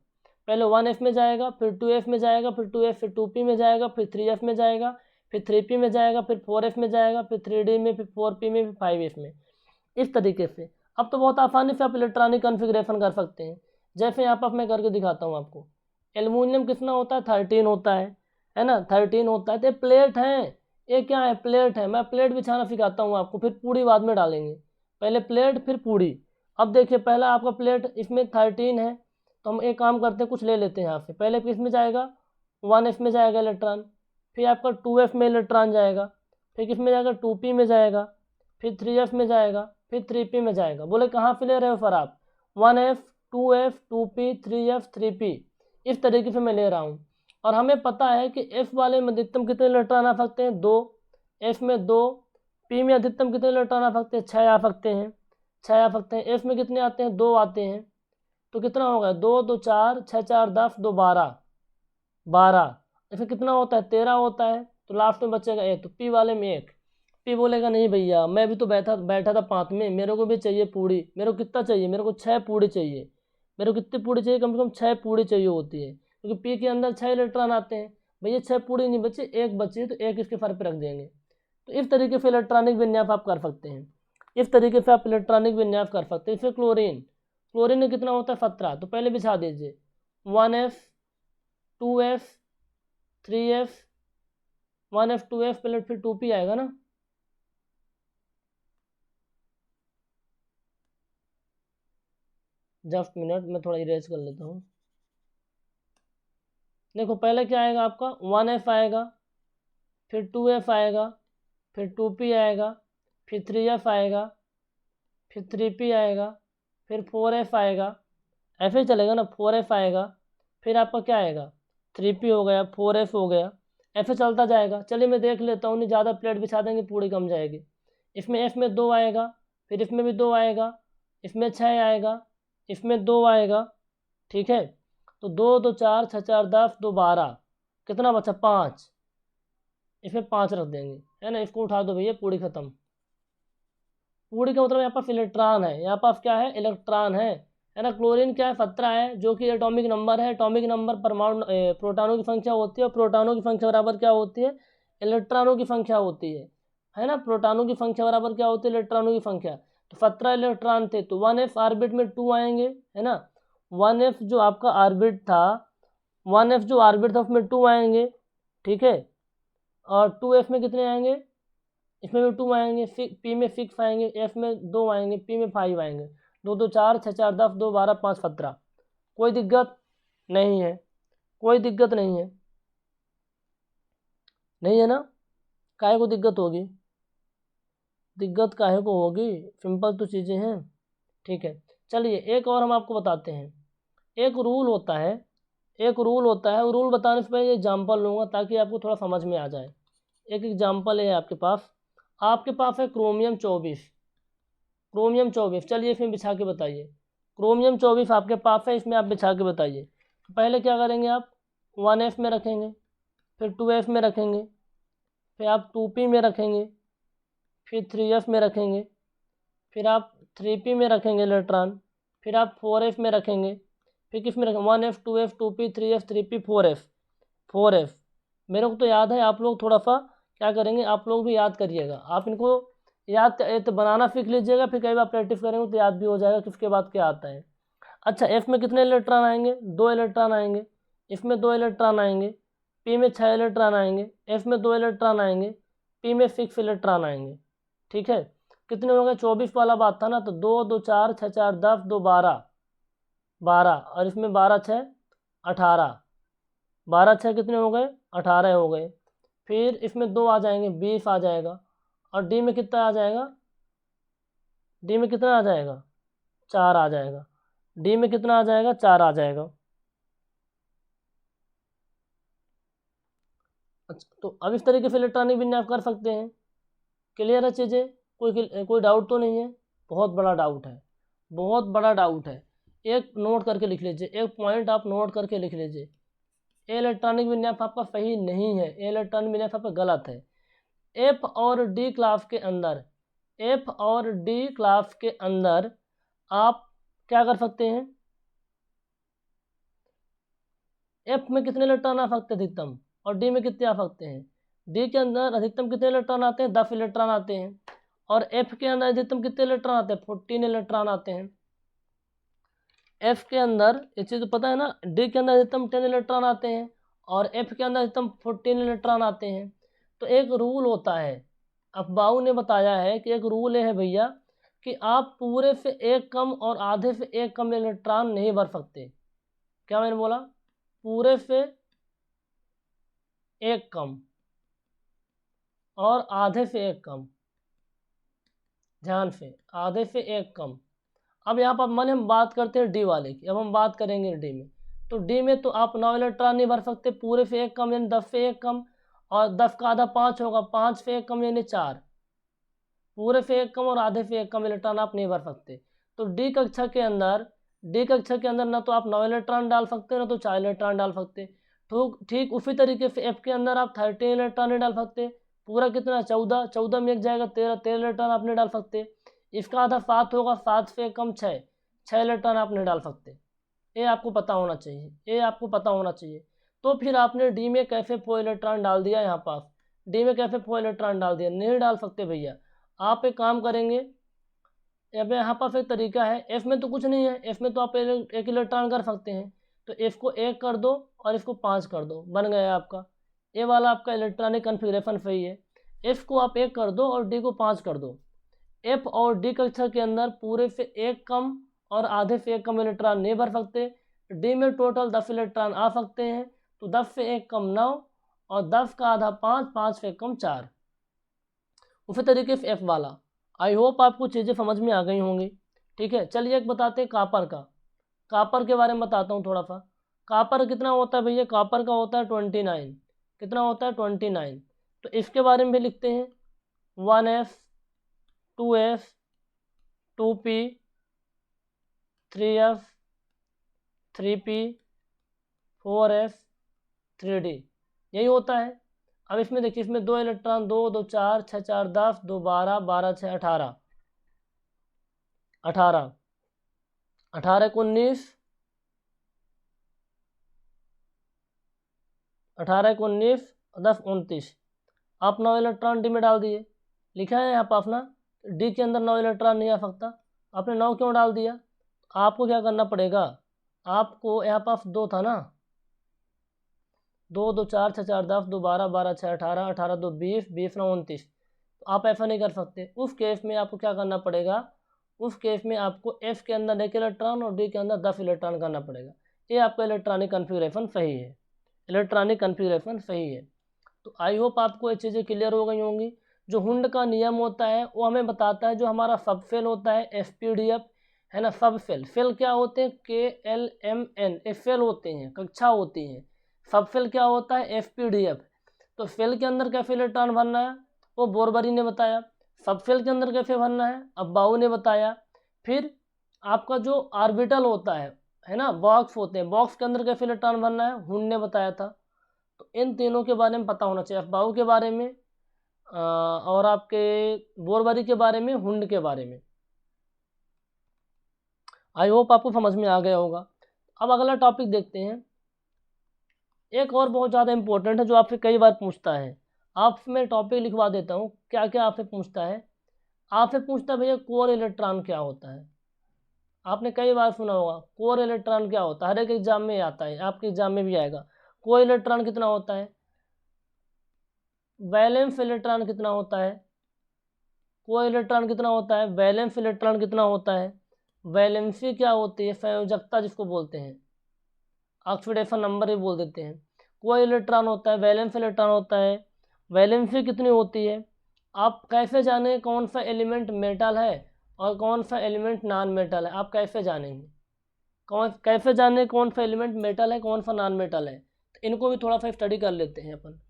पहले 1f में जाएगा, फिर 2f में जाएगा, फिर 2f, फिर 2p में जाएगा, फिर 3f में जाएगा, फिर 3p में जाएगा, फिर 4f में जाएगा, फिर 3d में, फिर 4p में, फिर 5f में। इस तरीके से अब तो बहुत आसानी से आप इलेक्ट्रॉनिक कॉन्फ़िगरेशन कर सकते हैं। जैसे यहाँ पर मैं करके दिखाता हूँ आपको। एल्युमिनियम कितना होता है? 13 होता है ना, 13 होता है। तो प्लेट है, ये क्या है? प्लेट है। मैं प्लेट बिछाना सिखाता हूँ आपको, फिर पूड़ी बाद में डालेंगे। पहले प्लेट फिर पूड़ी। अब देखिए पहला आपका प्लेट इसमें 13 है, तो हम एक काम करते हैं, कुछ ले लेते हैं यहाँ से। पहले किस में जाएगा, 1f में जाएगा इलेक्ट्रॉन, फिर आपका 2f में इलेक्ट्रॉन जाएगा, फिर किस में जाएगा 2p में जाएगा, फिर 3f में जाएगा, फिर 3p में जाएगा। बोले कहाँ से ले रहे हो फिर आप, 1f 2f 2p 3f 3p, इस तरीके से मैं ले रहा हूँ। और हमें पता है कि f वाले में अधिकतम कितने इलेक्ट्रॉन आ सकते हैं, 2, f में 2, p में अधिकतम कितने इलेक्ट्रॉन आ सकते हैं, 6 आ सकते हैं, 6 आ सकते हैं। f में कितने आते हैं, 2 आते हैं। तो कितना होगा, 2 2 4, 6 4 10, 2 12, 12। इसमें कितना होता है, 13 होता है। तो लास्ट में बचेगा 1, तो पी वाले में 1। पी बोलेगा नहीं भैया, मैं भी तो बैठा बैठा था 5 में, मेरे को भी चाहिए पूड़ी। मेरे को कितना चाहिए, मेरे को 6 पूड़ी चाहिए। मेरे को कितनी पूड़ी चाहिए, कम से कम 6 पूड़ी चाहिए होती है, क्योंकि पी के अंदर 6 इलेक्ट्रॉन आते हैं। भैया 6 पूड़ी नहीं बचे, 1 बची, तो 1 इसके फर पे रख देंगे। तो इस तरीके से इलेक्ट्रॉनिक विन्यास आप कर सकते हैं, इस तरीके से आप इलेक्ट्रॉनिक विन्यास कर सकते हैं। फिर क्लोरीन, क्लोरीन में कितना होता है, 17। तो पहले बिछा दीजिए, 1f 2f 3f, 1f 2f plus फिर 2p आएगा ना। जस्ट मिनट, मैं थोड़ा इरेज कर लेता हूँ। देखो पहले क्या आएगा आपका, 1f आएगा, फिर 2f आएगा, फिर 2p आएगा, फिर 3f आएगा, फिर 3p आएगा, फिर 4f आएगा। ऐसे ही चलेगा ना, 4f आएगा, फिर आपका क्या आएगा, 3p हो गया, 4f हो गया, ऐसे चलता जाएगा। चलिए मैं देख लेता हूँ, नहीं ज़्यादा प्लेट बिछा देंगे पूरी कम जाएगी। इसमें f में 2 आएगा, फिर इसमें भी 2 आएगा, इसमें 6 आएगा, इसमें 2 आएगा, ठीक है। तो 2 2 4, 6 4 10, 2 12, कितना बचा, 5। इसमें 5 रख देंगे, है ना। इसको उठा दो भैया, पूरी खत्म। पूरी का मतलब यहाँ पास इलेक्ट्रॉन है, यहाँ पास क्या है, इलेक्ट्रॉन है ना। क्लोरीन क्या है, 17 है, जो कि एटॉमिक नंबर है। एटॉमिक नंबर परमाणु प्रोटॉनों की संख्या होती है, और प्रोटॉनों की संख्या बराबर क्या होती है, इलेक्ट्रॉनों की संख्या होती है ना। प्रोटॉनों की संख्या बराबर क्या होती है, इलेक्ट्रॉनों की संख्या। तो 17 इलेक्ट्रॉन थे, तो 1f ऑर्बिट में 2 आएंगे, है ना। 1f जो आपका ऑर्बिट था, 1f जो ऑर्बिट था उसमें 2 आएंगे, ठीक है। और 2f में कितने आएंगे, इसमें भी 2 आएंगे, पी में 6 आएंगे, एफ में 2 आएंगे, पी में 5 आएंगे। 2 2 4, 6 4 10, 2 12, 5 17। कोई दिक्कत नहीं है, कोई दिक्कत नहीं है, नहीं है ना। काहे को दिक्कत होगी, दिक्कत काहे को होगी, सिंपल तो चीज़ें हैं, ठीक है। चलिए एक और हम आपको बताते हैं। एक रूल होता है, एक रूल होता है। रूल बताने से पहले एग्जाम्पल लूँगा ताकि आपको थोड़ा समझ में आ जाए। एक एग्जाम्पल है आपके पास है क्रोमियम 24, क्रोमियम 24। चलिए इसमें बिछा के बताइए, क्रोमियम 24 आपके पास है, इसमें आप बिछा के बताइए। तो पहले क्या करेंगे आप, 1f में रखेंगे, फिर 2f में रखेंगे, फिर आप 2p में रखेंगे, फिर 3f में रखेंगे, फिर आप 3p में रखेंगे इलेक्ट्रॉन, फिर आप 4f में रखेंगे, फिर किस में रखेंगे, 1f 2f 2p 3f 3p 4f। मेरे को तो याद है, आप लोग थोड़ा सा क्या करेंगे, आप लोग भी याद करिएगा। आप इनको याद तो बनाना सीख लीजिएगा, फिर कई बार प्रैक्टिस करेंगे तो याद भी हो जाएगा किसके बाद क्या आता है। अच्छा, एफ में कितने इलेक्ट्रॉन आएंगे, 2 इलेक्ट्रॉन आएंगे, इसमें 2 इलेक्ट्रॉन आएंगे, पी में 6 इलेक्ट्रॉन आएंगे, एफ में 2 इलेक्ट्रॉन आएंगे, पी में 6 इलेक्ट्रॉन आएंगे, ठीक है। कितने हो गए, 24 वाला बात था ना। तो 2 2 4, 6 4 10, 2 12, 12, और इसमें 12 6 18, 12 6 कितने हो गए, 18 हो गए। फिर इसमें 2 आ जाएंगे, 20 आ जाएगा। और डी में कितना आ जाएगा, डी में कितना आ जाएगा, 4 आ जाएगा। डी में कितना आ जाएगा, 4 आ जाएगा। अच्छा, तो अब इस तरीके से इलेक्ट्रॉनिक विन्यास कर सकते हैं। क्लियर है चीज़ें, कोई डाउट तो नहीं है, बहुत बड़ा डाउट है, बहुत बड़ा डाउट है। एक नोट करके लिख लीजिए, एक पॉइंट आप नोट करके लिख लीजिए। ए इलेक्ट्रॉनिक विन्यास आपका सही नहीं है, ए इलेक्ट्रॉनिक विन्यास आपका गलत है। एफ और डी क्लास के अंदर, एफ और डी क्लास के अंदर आप क्या कर सकते हैं, एफ में कितने इलेक्ट्रॉन आ सकते हैं अधिकतम, और डी में कितने आ सकते हैं। डी के अंदर अधिकतम कितने इलेक्ट्रॉन आते हैं, 10 इलेक्ट्रॉन आते हैं। और एफ के अंदर अधिकतम कितने इलेक्ट्रॉन आते हैं, 14 इलेक्ट्रॉन आते हैं। एफ के अंदर ये चीज़ पता है ना, डी के अंदर अधिकतम 10 इलेक्ट्रॉन आते हैं, और एफ के अंदर अधिकतम 14 इलेक्ट्रॉन आते हैं। तो एक रूल होता है, अफबाऊ ने बताया है कि एक रूल है भैया कि आप पूरे से एक कम और आधे से एक कम इलेक्ट्रॉन नहीं भर सकते। क्या मैंने बोला? पूरे से एक कम और आधे से एक कम, ध्यान से, आधे से एक कम। अब यहाँ पर मन हम बात करते हैं डी वाले की। अब हम बात करेंगे डी में। तो डी में तो आप 9 इलेक्ट्रॉन नहीं भर सकते, पूरे से एक कम यानी 10 से एक कम, और 10 का आधा 5 होगा, 5 से एक कम यानी 4, पूरे से एक कम और आधे से एक कम इलेक्ट्रॉन आप नहीं भर सकते। तो डी कक्षा के अंदर ना तो आप 9 इलेक्ट्रॉन डाल सकते ना तो 4 इलेक्ट्रॉन डाल सकते। ठीक उसी तरीके से एफ के अंदर आप 13 इलेक्ट्रॉन नहीं डाल सकते, पूरा कितना 14, 14 में एक जाएगा 13, 13 इलेक्ट्रॉन आप नहीं डाल सकते। इसका आधा 7 होगा, 7 से कम 6, 6 इलेक्ट्रॉन आप नहीं डाल सकते। ये आपको पता होना चाहिए, ये आपको पता होना चाहिए। तो फिर आपने डी में कैसे 4 इलेक्ट्रॉन डाल दिया, यहाँ पास डी में कैसे 4 इलेक्ट्रॉन डाल दिया, नहीं डाल सकते भैया। आप एक काम करेंगे, अब यहाँ पास एक तरीका है, एफ में तो कुछ नहीं है, एफ में तो आप एक इलेक्ट्रॉन कर सकते हैं। तो एफ को 1 कर दो और इसको 5 कर दो, बन गया आपका ए वाला आपका इलेक्ट्रॉनिक कन्फिगरेशन सही है। एफ को आप 1 कर दो और डी को 5 कर दो। एफ और डी कक्षा के अंदर पूरे से एक कम और आधे से एक कम इलेक्ट्रॉन नहीं भर सकते। डी में टोटल 10 इलेक्ट्रॉन आ सकते हैं, तो 10 से एक कम 9 और 10 का आधा 5, 5 से कम 4। उसी तरीके से एफ वाला। आई होप आपको चीज़ें समझ में आ गई होंगी। ठीक है, चलिए एक बताते हैं कापर का। कापर के बारे में बताता हूँ थोड़ा सा। कापर कितना होता है भैया? कापर का होता है 29। कितना होता है? 29। तो इसके बारे में भी लिखते हैं 1s 2s 2p 3f 3p 4s 3d, यही होता है। अब इसमें देखिए, इसमें 2 इलेक्ट्रॉन, 2 2 4 6 4 10 2 12 12 6 18 18 18 को 19 18 को 19 10 29, आप 9 इलेक्ट्रॉन डी में डाल दिए। लिखा है यहाँ पर अपना डी के अंदर 9 इलेक्ट्रॉन नहीं आ सकता। आपने 9 क्यों डाल दिया? आपको क्या करना पड़ेगा, आपको यहाँ पास 2 था ना, 2 2 4 6 4 10 2 12 12 6 18 18 2 20 20 9 29। तो आप ऐसा नहीं कर सकते। उस केस में आपको क्या करना पड़ेगा, उस केस में आपको एफ के अंदर 1 इलेक्ट्रॉन और डी के अंदर 10 इलेक्ट्रॉन करना पड़ेगा। ये आपका इलेक्ट्रॉनिक कन्फिगरेशन सही है, इलेक्ट्रॉनिक कन्फिगरेशन सही है। तो आई होप आपको ये चीज़ें क्लियर हो गई होंगी। जो हुंड का नियम होता है वो हमें बताता है, जो हमारा सब फेल होता है एसपीडीएफ है ना, सब फेल। फेल क्या होते हैं? KLMN, ये फेल होते हैं, कक्षा होती हैं। सब फेल क्या होता है? एसपीडीएफ। तो फेल के अंदर कैसे इलेक्ट्रॉन भरना है वो बोरबरी ने बताया। सब फेल के अंदर कैसे भरना है अब्बाऊ ने बताया। फिर आपका जो ऑर्बिटल होता है ना, बॉक्स होते हैं, बॉक्स के अंदर कैसे इलेक्ट्रॉन भरना है हुंड ने बताया था। तो इन तीनों के बारे में पता होना चाहिए, अफबाऊ के बारे में और आपके बोरबरी के बारे में, हुंड के बारे में। आई होप आपको समझ में आ गया होगा। अब अगला टॉपिक देखते हैं। एक और बहुत ज़्यादा इंपॉर्टेंट है जो आपसे कई बार पूछता है। आपसे मैं टॉपिक लिखवा देता हूँ, क्या क्या आपसे पूछता है। आपसे पूछता है भैया कोर इलेक्ट्रॉन क्या होता है। आपने कई बार सुना होगा कोर इलेक्ट्रॉन क्या होता है, हर एक एग्जाम में आता है, आपके एग्जाम में भी आएगा। कोर इलेक्ट्रॉन कितना होता है, वैलेंस इलेक्ट्रॉन कितना होता है, कोर इलेक्ट्रॉन कितना होता है, वैलेंस इलेक्ट्रॉन कितना होता है, वैलेंसी क्या होती है, संयोजकता जिसको बोलते हैं, ऑक्सीडेशन नंबर भी बोल देते हैं। कोर इलेक्ट्रॉन होता है, वैलेंस इलेक्ट्रॉन होता है, वैलेंसी कितनी होती है। आप कैसे जाने कौन सा एलिमेंट मेटल है और कौन सा एलिमेंट नॉन मेटल है, आप कैसे जानेंगे, कैसे जाने कौन सा एलिमेंट मेटल है कौन सा नॉन मेटल है। तो इनको भी थोड़ा सा स्टडी कर लेते हैं अपन।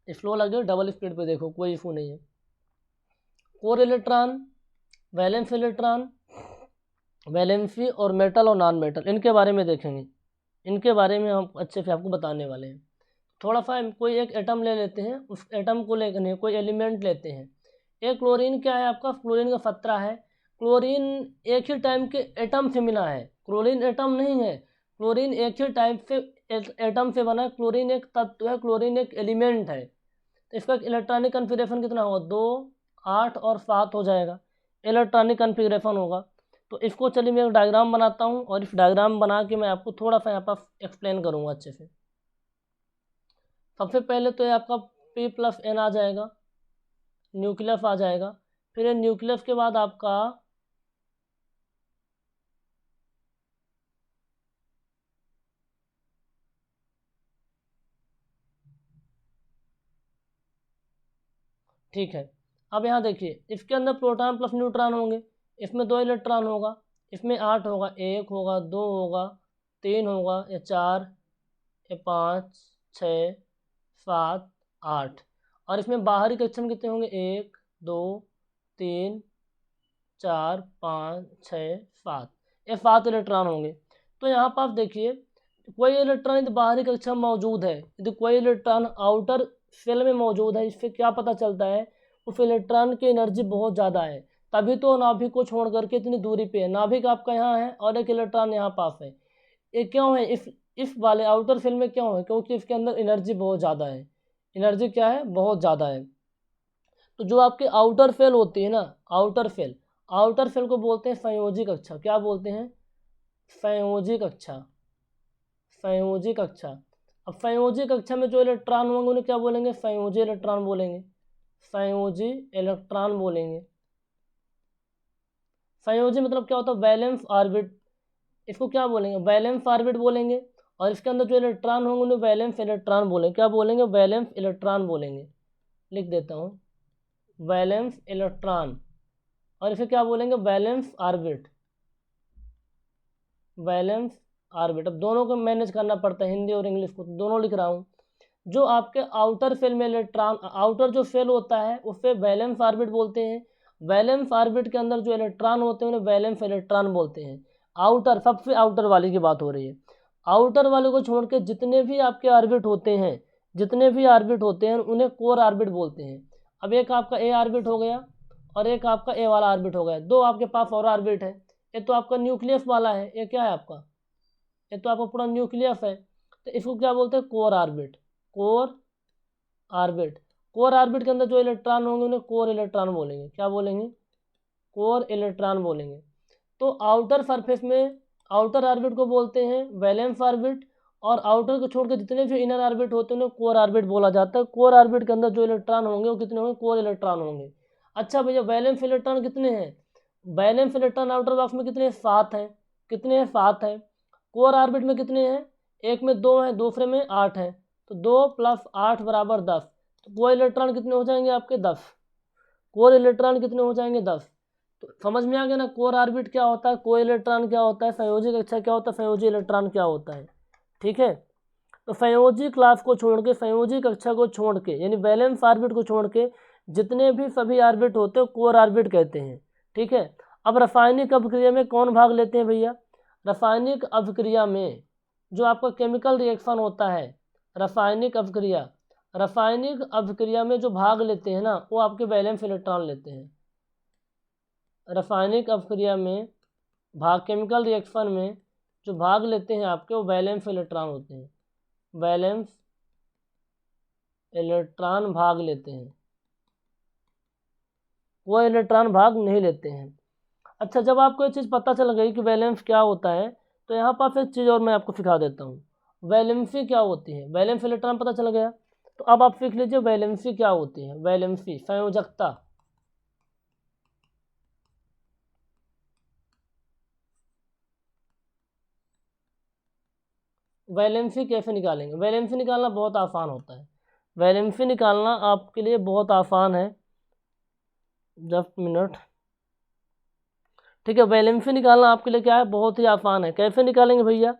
स्लो लगे डबल स्पीड पे देखो, कोई इशू नहीं है। Core electron, valence electron, valency और मेटल और नॉन मेटल, इनके बारे में देखेंगे। इनके बारे में हम अच्छे से आपको बताने वाले हैं। थोड़ा सा कोई एक एटम ले लेते हैं, उस एटम को लेकर कोई एलिमेंट लेते हैं। एक क्लोरीन क्या है आपका, क्लोरीन का 17 है। क्लोरीन एक ही टाइप के एटम से मिला है, क्लोरीन एटम नहीं है, क्लोरीन एक ही टाइप से एटम से बना है। क्लोरीन एक तत्व है, क्लोरीन एक एलिमेंट है। तो इसका इलेक्ट्रॉनिक कन्फिगरेशन कितना होगा, 2 8 और 7 हो जाएगा, इलेक्ट्रॉनिक कन्फिगरेशन होगा। तो इसको चलिए मैं एक डायग्राम बनाता हूँ और इस डायग्राम बना के मैं आपको थोड़ा सा यहाँ पर एक्सप्लेन करूँगा अच्छे से। सबसे पहले तो ये आपका P+N आ जाएगा, न्यूक्लियस आ जाएगा। फिर ये न्यूक्लियस के बाद आपका ठीक है। अब यहाँ देखिए, इसके अंदर प्रोटॉन प्लस न्यूट्रॉन होंगे, इसमें 2 इलेक्ट्रॉन होगा, इसमें 8 होगा, 1 होगा, 2 होगा, 3 होगा, या 4, या 5, 6, 7, 8। और इसमें बाहरी कक्षा में कितने होंगे? 1, 2, 3, 4, 5, 6, 7, ये 7 इलेक्ट्रॉन होंगे। तो यहाँ पर आप देखिए, कोई इलेक्ट्रॉन यदि बाहरी कक्षा में मौजूद है, यदि कोई इलेक्ट्रॉन आउटर शेल में मौजूद है, इससे क्या पता चलता है? उस इलेक्ट्रॉन की एनर्जी बहुत ज़्यादा है, तभी तो नाभिक को छोड़ करके इतनी दूरी पे है। नाभिक आपका यहाँ है और एक इलेक्ट्रॉन यहाँ पास है। ये क्यों है? इस वाले आउटर शेल में क्यों है? क्योंकि इसके अंदर एनर्जी बहुत ज़्यादा है। एनर्जी क्या है? बहुत ज़्यादा है। तो जो आपके आउटर शेल होती है ना, आउटर शेल को बोलते हैं संयोजी कक्षा। क्या बोलते हैं? संयोजी कक्षा। संयोजी कक्षा। अब संयोजी कक्षा में जो इलेक्ट्रॉन होंगे उन्हें क्या बोलेंगे? संयोजी इलेक्ट्रॉन बोलेंगे। संयोजी इलेक्ट्रॉन बोलेंगे। संयोजी मतलब क्या होता है? Valence orbit. इसको क्या बोलेंगे? वैलेंस ऑर्बिट बोलेंगे। और इसके अंदर जो इलेक्ट्रॉन होंगे उन्हें वैलेंस इलेक्ट्रॉन बोलेंगे। क्या बोलेंगे? वैलेंस इलेक्ट्रॉन बोलेंगे। लिख देता हूँ, वैलेंस इलेक्ट्रॉन। और इसे क्या बोलेंगे? Valence orbit. Valence orbit. अब दोनों को मैनेज करना पड़ता है, हिंदी और इंग्लिश को, तो दोनों लिख रहा हूँ। जो आपके आउटर शेल में इलेक्ट्रॉन, आउटर जो शेल होता है उसे वैलेंस ऑर्बिट बोलते हैं। वैलेंस ऑर्बिट के अंदर जो इलेक्ट्रॉन होते हैं उन्हें वैलेंस इलेक्ट्रॉन बोलते हैं। आउटर, सबसे आउटर वाले की बात हो रही है। आउटर वाले को छोड़ के जितने भी आपके ऑर्बिट होते हैं, उन्हें कोर ऑर्बिट बोलते हैं। अब एक आपका ए ऑर्बिट हो गया और एक आपका ए वाला ऑर्बिट हो गया। दो आपके पास और ऑर्बिट है। ये तो आपका न्यूक्लियस वाला है, ये क्या है आपका? ये तो आपका पूरा न्यूक्लियस है। तो इसको क्या बोलते हैं? Core orbit. Core orbit. Core orbit के अंदर जो इलेक्ट्रॉन होंगे उन्हें कोर इलेक्ट्रॉन बोलेंगे। क्या बोलेंगे? कोर इलेक्ट्रॉन बोलेंगे। तो आउटर सरफेस में आउटर ऑर्बिट को बोलते हैं वैलेंस ऑर्बिट, और आउटर को छोड़ के जितने भी इनर ऑर्बिट होते हैं उन्हें कोर ऑर्बिट बोला जाता है। कोर ऑर्बिट के अंदर जो इलेक्ट्रॉन होंगे वो कितने होंगे? कोर इलेक्ट्रॉन होंगे। अच्छा भैया, वैलेंस इलेक्ट्रॉन कितने हैं? वैलेंस इलेक्ट्रॉन आउटर बॉक्स में कितने हैं? 7 हैं। कितने हैं? 7 हैं। कोर ऑर्बिट में कितने हैं? एक में 2 हैं, दूसरे में 8 हैं। तो 2 + 8 = 10। तो कोर इलेक्ट्रॉन कितने हो जाएंगे आपके? 10। कोर इलेक्ट्रॉन कितने हो जाएंगे? 10। तो समझ में आ गया ना, कोर ऑर्बिट क्या होता है, कोर इलेक्ट्रॉन क्या होता है, संयोजी कक्षा क्या होता है, संयोजी इलेक्ट्रॉन क्या होता है। ठीक है। तो संयोजी क्लास को छोड़ के, संयोजी कक्षा को छोड़ के, यानी वैलेंस ऑर्बिट को छोड़ के जितने भी सभी ऑर्बिट होते हैं कोर ऑर्बिट कहते हैं। ठीक है। अब रासायनिक अभिक्रिया में कौन भाग लेते हैं भैया? रासायनिक अभिक्रिया में जो आपका केमिकल रिएक्शन होता है, रासायनिक अभिक्रिया में जो भाग लेते हैं ना, वो आपके वैलेंस इलेक्ट्रॉन लेते हैं। रासायनिक अभिक्रिया में केमिकल रिएक्शन में जो भाग लेते हैं आपके, वो वैलेंस इलेक्ट्रॉन होते हैं। वैलेंस इलेक्ट्रॉन भाग लेते हैं, वो इलेक्ट्रॉन भाग नहीं लेते हैं। अच्छा, जब आपको ये चीज़ पता चल गई कि वैलेंस क्या होता है, तो यहाँ पर एक चीज़ और मैं आपको सिखा देता हूँ। वैलेंसी क्या होती है? वैलेंस इलेक्ट्रॉन पता चल गया, तो अब आप सीख लीजिए वैलेंसी क्या होती है। वैलेंसी, संयोजकता। वैलेंसी कैसे निकालेंगे? वैलेंसी निकालना बहुत आसान होता है। वैलेंसी निकालना आपके लिए बहुत आसान है। Just minute. ठीक है, वैलेंसी निकालना आपके लिए क्या है? बहुत ही आसान है। कैसे निकालेंगे भैया?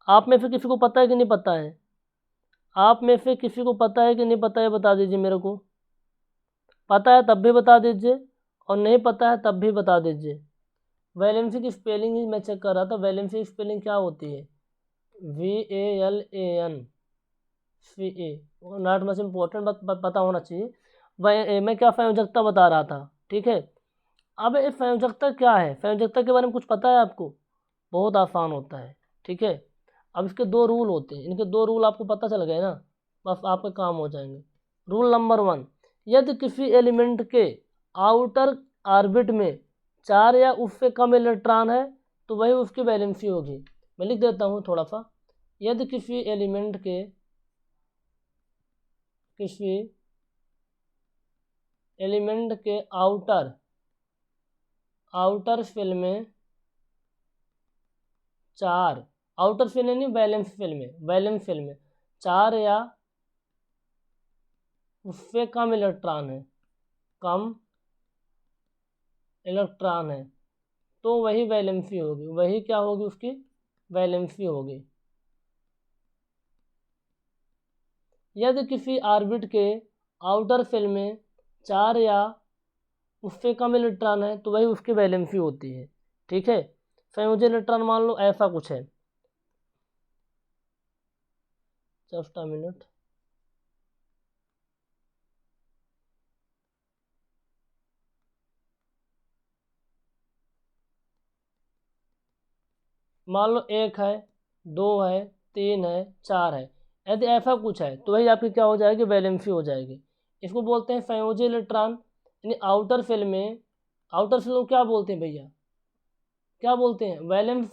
आप में से किसी को पता है कि नहीं पता है? आप में से किसी को पता है कि नहीं पता है? बता दीजिए मेरे को। पता है तब भी बता दीजिए, और नहीं पता है तब भी बता दीजिए। वैलेंसी की स्पेलिंग ही मैं चेक कर रहा था। वैलेंसी की स्पेलिंग क्या होती है? VALANCA। नॉट मच इम्पोर्टेंट, बस पता होना चाहिए। मैं क्या संयोजकता बता रहा था। ठीक है। अब ये संयोजकता क्या है? संयोजकता के बारे में कुछ पता है आपको? बहुत आसान होता है। ठीक है। अब इसके 2 रूल होते हैं। इनके 2 रूल आपको पता चल गए ना, बस आपके काम हो जाएंगे। रूल नंबर 1, यदि किसी एलिमेंट के आउटर ऑर्बिट में 4 या उससे कम इलेक्ट्रॉन है तो वही उसकी वैलेंसी होगी। मैं लिख देता हूँ थोड़ा सा। यदि किसी एलिमेंट के एलिमेंट के आउटर फिल में 4, आउटर फिल यानी वैलेंस फिल में 4 या उससे कम इलेक्ट्रॉन है, तो वही वैलेंसी होगी, वही क्या होगी, उसकी वैलेंसी होगी। यदि किसी ऑर्बिट के आउटर फिल में 4 या उससे कम इलेक्ट्रॉन है तो वही उसकी वैलेंसी होती है। ठीक है, संयोजी इलेक्ट्रॉन मान लो ऐसा कुछ है, जस्ट अ मिनट, मान लो 1 है, 2 है, 3 है, 4 है, यदि ऐसा कुछ है तो वही आपकी क्या हो जाएगी, वैलेंसी हो जाएगी। इसको बोलते हैं संयोजी इलेक्ट्रॉन। यानी आउटर फिल को क्या बोलते हैं भैया, क्या बोलते हैं, वैलेंस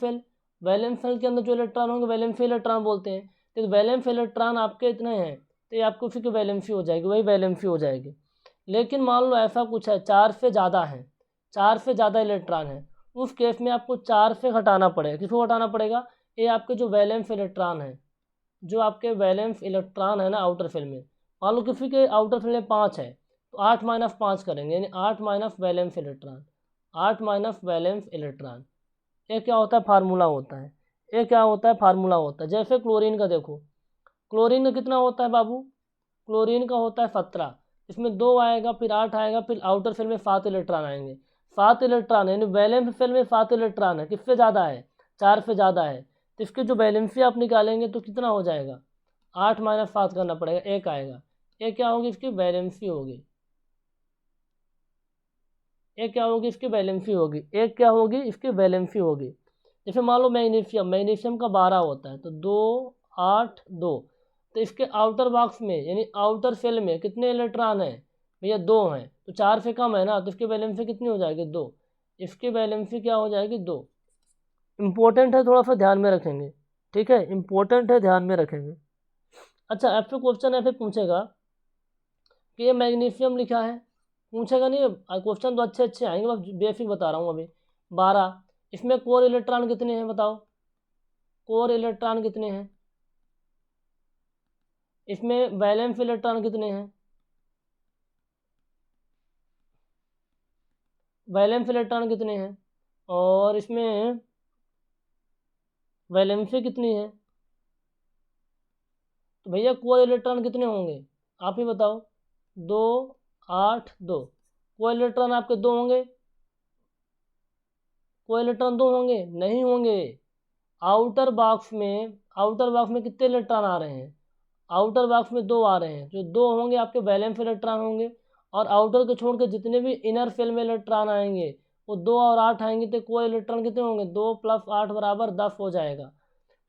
फिल के अंदर जो इलेक्ट्रॉन होंगे वैलेंसी इलेक्ट्रॉन बोलते हैं। तो वैलेंस इलेक्ट्रॉन आपके इतने हैं तो ये आपको उसी की वैलेंसी हो जाएगी, वही वैलेंसी हो जाएगी। लेकिन मान लो ऐसा कुछ है, 4 से ज़्यादा इलेक्ट्रॉन है, उस केस में आपको 4 से घटाना पड़ेगा। किसको घटाना पड़ेगा, ये आपके जो वैलेंस इलेक्ट्रॉन है, जो आपके वैलेंस इलेक्ट्रॉन है ना आउटर फिल में, मान लो किसी के आउटर फिल में 5 है तो 8 माइनस 5 करेंगे, यानी 8 माइनस वैलेंस इलेक्ट्रॉन। ये क्या होता है, फार्मूला होता है। जैसे क्लोरीन का देखो, क्लोरीन का कितना होता है बाबू, क्लोरीन का होता है 17, इसमें 2 आएगा, फिर 8 आएगा, फिर आउटर सेल में 7 इलेक्ट्रॉन आएंगे। 7 इलेक्ट्रॉन यानी वैलेंस सेल में 7 इलेक्ट्रॉन है, किससे ज़्यादा है, 4 से ज़्यादा है। तो इसकी जो वैलेंसी आप निकालेंगे तो कितना हो जाएगा, 8 माइनस 7 करना पड़ेगा, 1 आएगा। ये क्या होगी, इसकी वैलेंसी होगी। एक क्या होगी, इसकी वैलेंसी होगी। जैसे मान लो मैग्नीशियम का 12 होता है तो 2 8 2, तो इसके आउटर बॉक्स में यानी आउटर सेल में कितने इलेक्ट्रॉन है भैया, 2 हैं, तो 4 से कम है ना, तो इसकी वैलेंसी कितनी हो जाएगी, 2। इसकी वैलेंसी क्या हो जाएगी, 2। इम्पोर्टेंट है, थोड़ा सा ध्यान में रखेंगे। ठीक है, इम्पोर्टेंट है, ध्यान में रखेंगे। अच्छा, आपसे क्वेश्चन ऐसे पूछेगा कि ये मैग्नीशियम लिखा है, पूछेगा नहीं, क्वेश्चन तो अच्छे अच्छे आएंगे, बस बेसिक बता रहा हूँ अभी। 12, इसमें कोर इलेक्ट्रॉन कितने हैं बताओ, कोर इलेक्ट्रॉन कितने हैं, इसमें वैलेंस इलेक्ट्रॉन कितने हैं, और इसमें वैलेंसी कितनी है। तो भैया कोर इलेक्ट्रॉन कितने होंगे, आप ही बताओ, 2 8 2, कोर इलेक्ट्रॉन आपके 2 होंगे, नहीं होंगे। आउटर बॉक्स में कितने इलेक्ट्रॉन आ रहे हैं, आउटर बॉक्स में 2 आ रहे हैं, जो 2 होंगे आपके वैलेंस इलेक्ट्रॉन होंगे, और आउटर को छोड़ के जितने भी इनर सेल में इलेक्ट्रॉन आएंगे वो 2 और 8 आएंगे, तो कोई इलेक्ट्रॉन कितने होंगे, 2 + 8 = 10 हो जाएगा।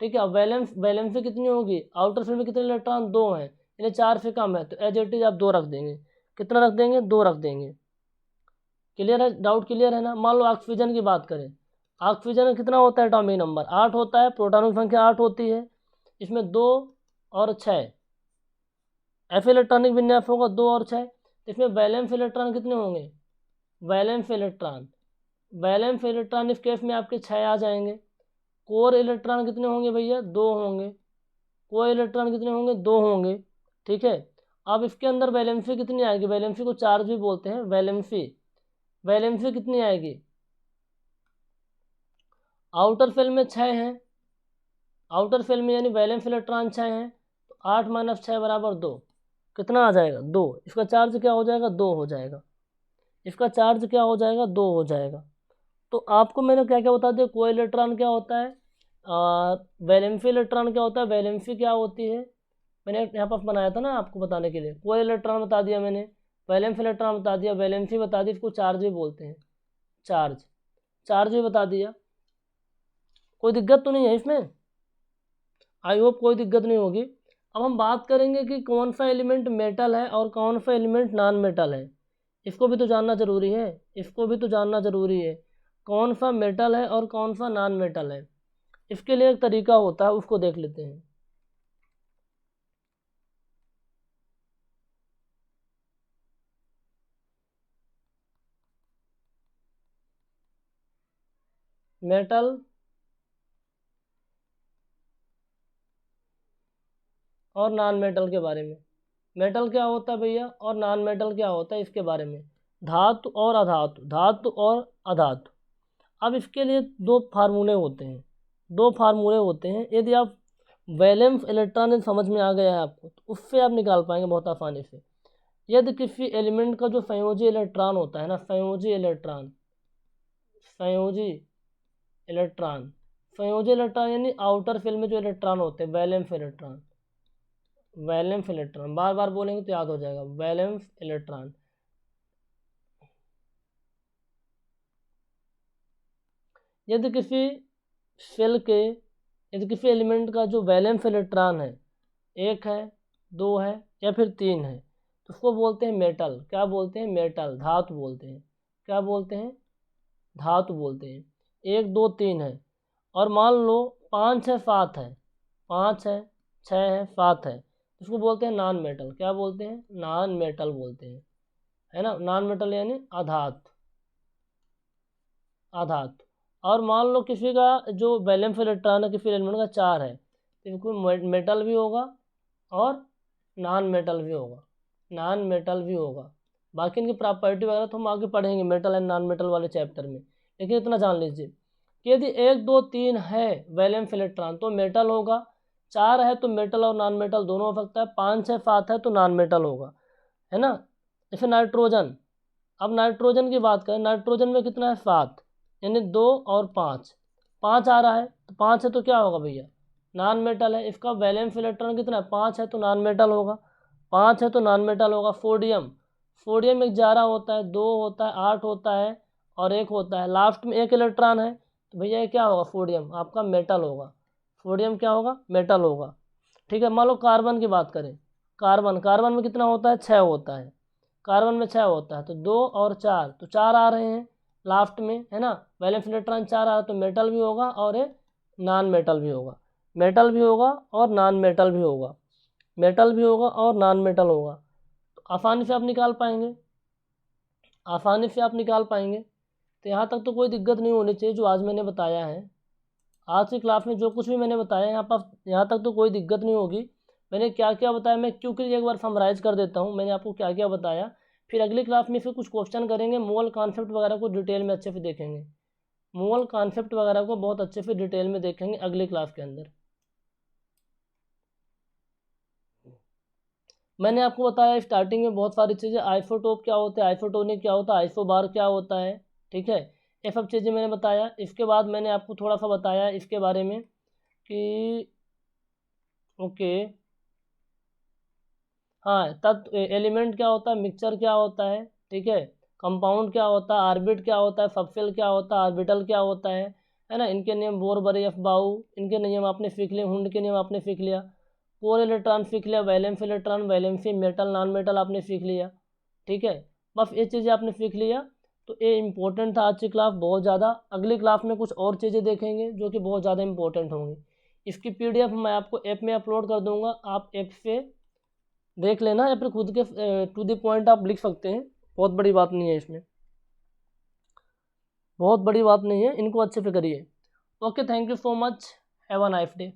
ठीक है, अब वैलेंसी कितनी होगी, आउटर सेल में कितने इलेक्ट्रॉन, 2 हैं, यानी 4 से कम है, तो एज इट इज आप 2 रख देंगे। कितना रख देंगे, 2 रख देंगे। क्लियर है, डाउट क्लियर है ना। मान लो ऑक्सीजन की बात करें, ऑक्सीजन में कितना होता है, एटॉमिक नंबर 8 होता है, प्रोटॉनों की संख्या 8 होती है, इसमें 2 और 6 एफ इलेक्ट्रॉनिक विन्यास होगा, 2 और 6। इसमें वैलेंस इलेक्ट्रॉन कितने होंगे, वैलेंस इलेक्ट्रॉन इस केस में आपके 6 आ जाएंगे। कोर इलेक्ट्रॉन कितने होंगे भैया, 2 होंगे, कोर इलेक्ट्रॉन कितने होंगे, 2 होंगे। ठीक है, अब इसके अंदर वैलेंसी कितनी आएगी, वैलेंसी को चार्ज भी बोलते हैं, वैलेंसी कितनी आएगी, आउटर सेल में 6 हैं, आउटर सेल में यानी वैलेंस इलेक्ट्रॉन 6 हैं, तो 8 - 6 = 2, कितना आ जाएगा, 2। इसका चार्ज क्या हो जाएगा, 2 हो जाएगा, तो आपको मैंने क्या क्या बता दिया, कोई इलेक्ट्रॉन क्या होता है, वैलेंसी इलेक्ट्रॉन क्या होता है, वैलेंसी क्या होती है, मैंने यहाँ पर बनाया था ना आपको बताने के लिए, कोई इलेक्ट्रॉन बता दिया मैंने, वैलेंस इलेक्ट्रॉन बता दिया, वैलेंसी बता दी, इसको चार्ज भी बोलते हैं, चार्ज भी बता दिया। कोई दिक्कत तो नहीं है इसमें, आई होप कोई दिक्कत नहीं होगी। अब हम बात करेंगे कि कौन सा एलिमेंट मेटल है और कौन सा एलिमेंट नॉन मेटल है, इसको भी तो जानना ज़रूरी है, कौन सा मेटल है और कौन सा नॉन मेटल है। इसके लिए एक तरीका होता है, उसको देख लेते हैं। मेटल और नॉन मेटल के बारे में। मेटल क्या होता है भैया और नॉन मेटल क्या होता है इसके बारे में। धातु और अधातु, धातु और अधातु। अब इसके लिए दो फार्मूले होते हैं, दो फार्मूले होते हैं। यदि आप वैलेंस इलेक्ट्रॉन समझ में आ गया है आपको तो उससे आप निकाल पाएंगे बहुत आसानी से। यदि किसी एलिमेंट का जो संयोजी इलेक्ट्रॉन होता है ना, संयोजी इलेक्ट्रॉन, संयोजी इलेक्ट्रॉन, संयोजी इलेक्ट्रॉन यानी आउटर शेल में जो इलेक्ट्रॉन होते हैं, वैलेंस इलेक्ट्रॉन, वैलेंस इलेक्ट्रॉन, बार बार बोलेंगे तो याद हो जाएगा, वैलेंस इलेक्ट्रॉन। यदि किसी शेल के, यदि किसी एलिमेंट का जो वैलेंस इलेक्ट्रॉन है, एक है, दो है या फिर तीन है, तो उसको बोलते हैं मेटल। क्या बोलते हैं? मेटल, धातु बोलते हैं। क्या बोलते हैं? धातु बोलते हैं। एक दो तीन है और मान लो पाँच है सात है, पाँच है छः है सात है, उसको बोलते हैं नॉन मेटल। क्या बोलते हैं? नॉन मेटल बोलते हैं, है ना। नॉन मेटल यानी अधातु, अधातु। और मान लो किसी का जो वैलेंस इलेक्ट्रॉन है किसी एलिमेंट का चार है, तो कोई मेटल भी होगा और नॉन मेटल भी होगा, नॉन मेटल भी होगा। बाकी इनकी प्रॉपर्टी वगैरह तो हम आगे पढ़ेंगे मेटल एंड नॉन मेटल वाले चैप्टर में, लेकिन इतना जान लीजिए कि यदि एक दो तीन है वैलेंस इलेक्ट्रॉन तो मेटल होगा, चार है तो मेटल और नॉन मेटल दोनों हो सकता है, पाँच है सात है तो नॉन मेटल होगा, है ना। जैसे नाइट्रोजन, अब नाइट्रोजन की बात करें, नाइट्रोजन में कितना है? सात, यानी दो और पाँच, पाँच आ रहा है तो पाँच है तो क्या होगा भैया? नॉन मेटल है। इसका वैलेंस इलेक्ट्रॉन कितना है? पाँच है तो नॉन मेटल होगा, पाँच है तो नॉन मेटल होगा। सोडियम, सोडियम 11 होता है, दो होता है, आठ होता है और एक होता है, लास्ट में एक इलेक्ट्रॉन है तो भैया ये क्या होगा? सोडियम आपका मेटल होगा, सोडियम क्या होगा? मेटल होगा। ठीक है। मान लो कार्बन की बात करें, कार्बन, कार्बन में कितना होता है? छः होता है, कार्बन में छः होता है तो दो और चार, तो चार आ रहे हैं लास्ट में, है ना। वैलेंस इलेक्ट्रॉन चार आ रहा है तो मेटल भी होगा और एक नॉन मेटल भी होगा, मेटल भी होगा और नॉन मेटल भी होगा, मेटल भी होगा और नॉन मेटल होगा। तो आसानी से आप निकाल पाएंगे, आसानी से आप निकाल पाएंगे। तो यहाँ तक तो कोई दिक्कत नहीं होनी चाहिए जो आज मैंने बताया है। आज की क्लास में जो कुछ भी मैंने बताया यहाँ तक तो कोई दिक्कत नहीं होगी। मैंने क्या क्या बताया मैं क्योंकि एक बार समराइज़ कर देता हूँ, मैंने आपको क्या क्या बताया। फिर अगली क्लास में फिर कुछ क्वेश्चन करेंगे, मोल कॉन्सेप्ट वगैरह को डिटेल में अच्छे से देखेंगे, मोल कॉन्सेप्ट वगैरह को बहुत अच्छे से डिटेल में देखेंगे अगली क्लास के अंदर। मैंने आपको बताया स्टार्टिंग में बहुत सारी चीज़ें, आइसोटोप क्या होता है, आइसोटोनिक क्या होता है, आइसोबार क्या होता है, ठीक है, ये सब चीज़ें मैंने बताया। इसके बाद मैंने आपको थोड़ा सा बताया इसके बारे में कि ओके, हाँ, तत्व एलिमेंट क्या होता है, मिक्सचर क्या होता है, ठीक है, कंपाउंड क्या होता है, ऑर्बिट क्या होता है, सबसेल क्या होता है, ऑर्बिटल क्या होता है ना। इनके नियम बोर बरे एफ बाउ, इनके नियम आपने सीख लिए, हुंड के नियम आपने सीख लिया, कोर इलेक्ट्रॉन सीख लिया, valence electron, valency, metal, non metal आपने सीख लिया, ठीक है। बस ये चीज़ें आपने सीख लिया तो ये इंपॉर्टेंट था आज की क्लास बहुत ज़्यादा। अगली क्लास में कुछ और चीज़ें देखेंगे जो कि बहुत ज़्यादा इंपॉर्टेंट होंगी। इसकी PDF मैं आपको ऐप में अपलोड कर दूंगा, आप ऐप से देख लेना या फिर खुद के टू द पॉइंट आप लिख सकते हैं, बहुत बड़ी बात नहीं है इसमें, बहुत बड़ी बात नहीं है, इनको अच्छे से करिए। Okay, thank you so much, have a nice day.